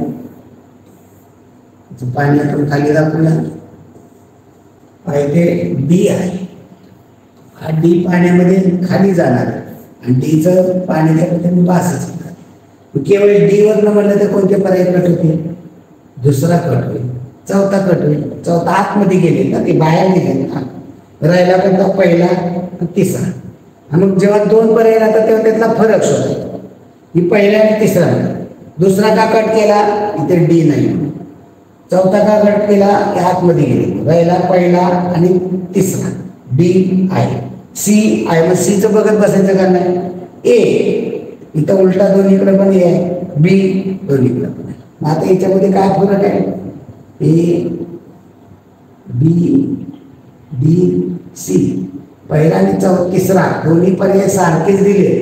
पाणी आपण खाली दाखवूया. इथे डी आहे. हा डी पाण्यामध्ये खाली जाणार आणि डीचं पाण्याच्या पद्धतीने पासच होणार. केवळ डी वर न म्हणलं तर कोणते पर्याय कट होतील? दुसरा कट होईल, चौथा कट होईल. चौथा आतमध्ये गेले ना, ते बाहेर निघेल ना. राहिला कोणता? पहिला, तिसरा. आणि मग जेव्हा 2 पर्याय राहतात तेव्हा त्यातला फरक शोधायचा. ही पहिला आणि तिसरा. दुसरा का कट केला? इथे डी नाही. चौथा का कट केला? आतमध्ये गेले. राहिला पहिला आणि तिसरा. डी आहे. सी आहे. मग सीचं बघत बसायचं का नाही? ए, इथं उलटा दोन्हीकडे पण ए आहे, बी दोन्हीकडे पण आहे. मग आता याच्यामध्ये काय फरक आहे? ए बी डी सी, पहिला आणि तिसरा दोन्ही पर्याय सारखेच दिले.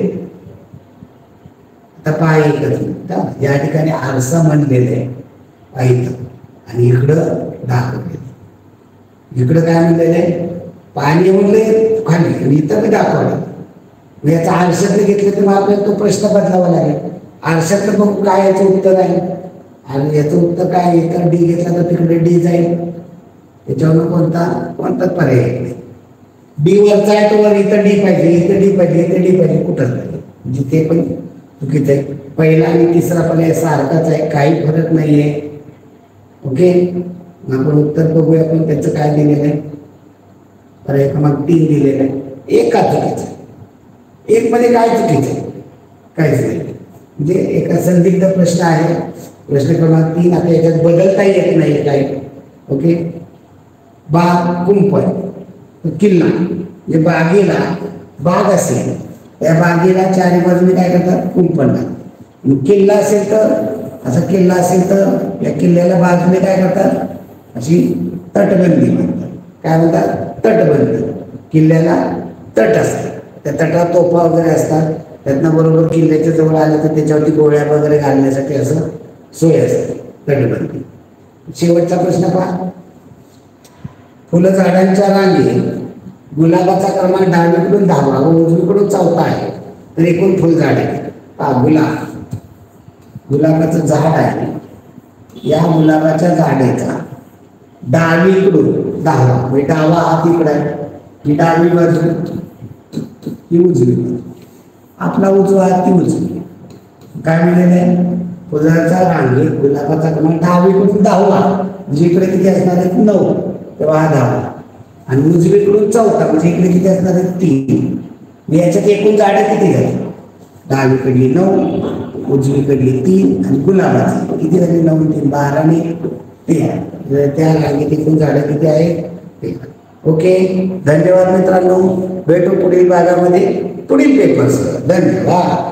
आता पाय एकच, या ठिकाणी आरसा म्हणलेले आहे इथं, आणि इकडं दाखवलेलं. इकडं काय म्हणलेलं आहे? पाणी म्हणले खाली, आणि इथं मी दाखवलं. याचा आरशातलं घेतलं तर मग आपल्याला तो प्रश्न बदलावा लागेल. आरशातलं बघू काय याचं उत्तर आहे, आणि याचं उत्तर काय? इथं डी घेतला तर तिकडे डी जाईल, त्याच्यावर कोणताच पर्याय नाही. डी वरचा आहे तो वर, इथं डी पाहिजे, इथं डी पाहिजे, इथं डी पाहिजे, कुठंच पाहिजे. म्हणजे ते पण चुकीचं आहे. पहिला आणि तिसरा पर्याय सारखाच आहे, काही फरक नाही आहे. ओके, आपण उत्तर बघूया. आपण त्याचं काय दिलेलं आहे? पर्याय क्रमांक 3 दिलेलं आहे. एक का चुकीचं आहे? एक मध्ये काय चुकीचं आहे? काहीच नाही. म्हणजे एका संदिग्ध प्रश्न आहे, प्रश्न क्रमांक 3. आता याच्यात बदलता येत नाही काही. ओके, बाग कुंपण, किल्ला, म्हणजे बागेला बाग असेल, त्या बागेला चारी बाजूने काय करतात? कुंपण. किल्ला असेल तर, असा किल्ला असेल तर या किल्ल्याला बाजूने काय करतात? अशी तटबंदी म्हणतात. काय म्हणतात? तटबंदी. किल्ल्याला तट असतात, त्या तटात तोफा वगैरे असतात, त्यातनं बरोबर किल्ल्याच्या जवळ आलं तर त्याच्यावरती गोळ्या वगैरे घालण्यासाठी असं सोय असते, तटबंदी. शेवटचा प्रश्न पहा. फुलं झाडांच्या रांगे, गुलाबाचा क्रमांक डावीकडून 10वा व उजवीकडून 4था आहे, तर एकूण फुलझाडे गुलाबाचं झाड आहे. या गुलाबाच्या झाडाचा डावीकडून 10वा, म्हणजे डावा हात इकडे आहे, ही डावी बाजू, ही उजवी बाजू. आपला उजवा हात ती उजवी. काय म्हणलेलं आहे? फुलाचा रांगे गुलाबाचा क्रमांक डावीकडून 10वा, म्हणजे इकडे किती असणार आहेत? 9, तेव्हा हा 10वा. आणि उजवीकडून 4था, म्हणजे इकडे किती असणार आहेत? 3. याच्यात एकूण झाडे किती झाली? डावीकडली 9, उजवीकडली 3, आणि गुलाबाची किती झाली? 9 3 12 आणि 13. त्या रांगेत एकूण झाडं किती आहेत? 13. ओके, धन्यवाद मित्रांनो. भेटू पुढील भागामध्ये पुढील पेपर्स. धन्यवाद.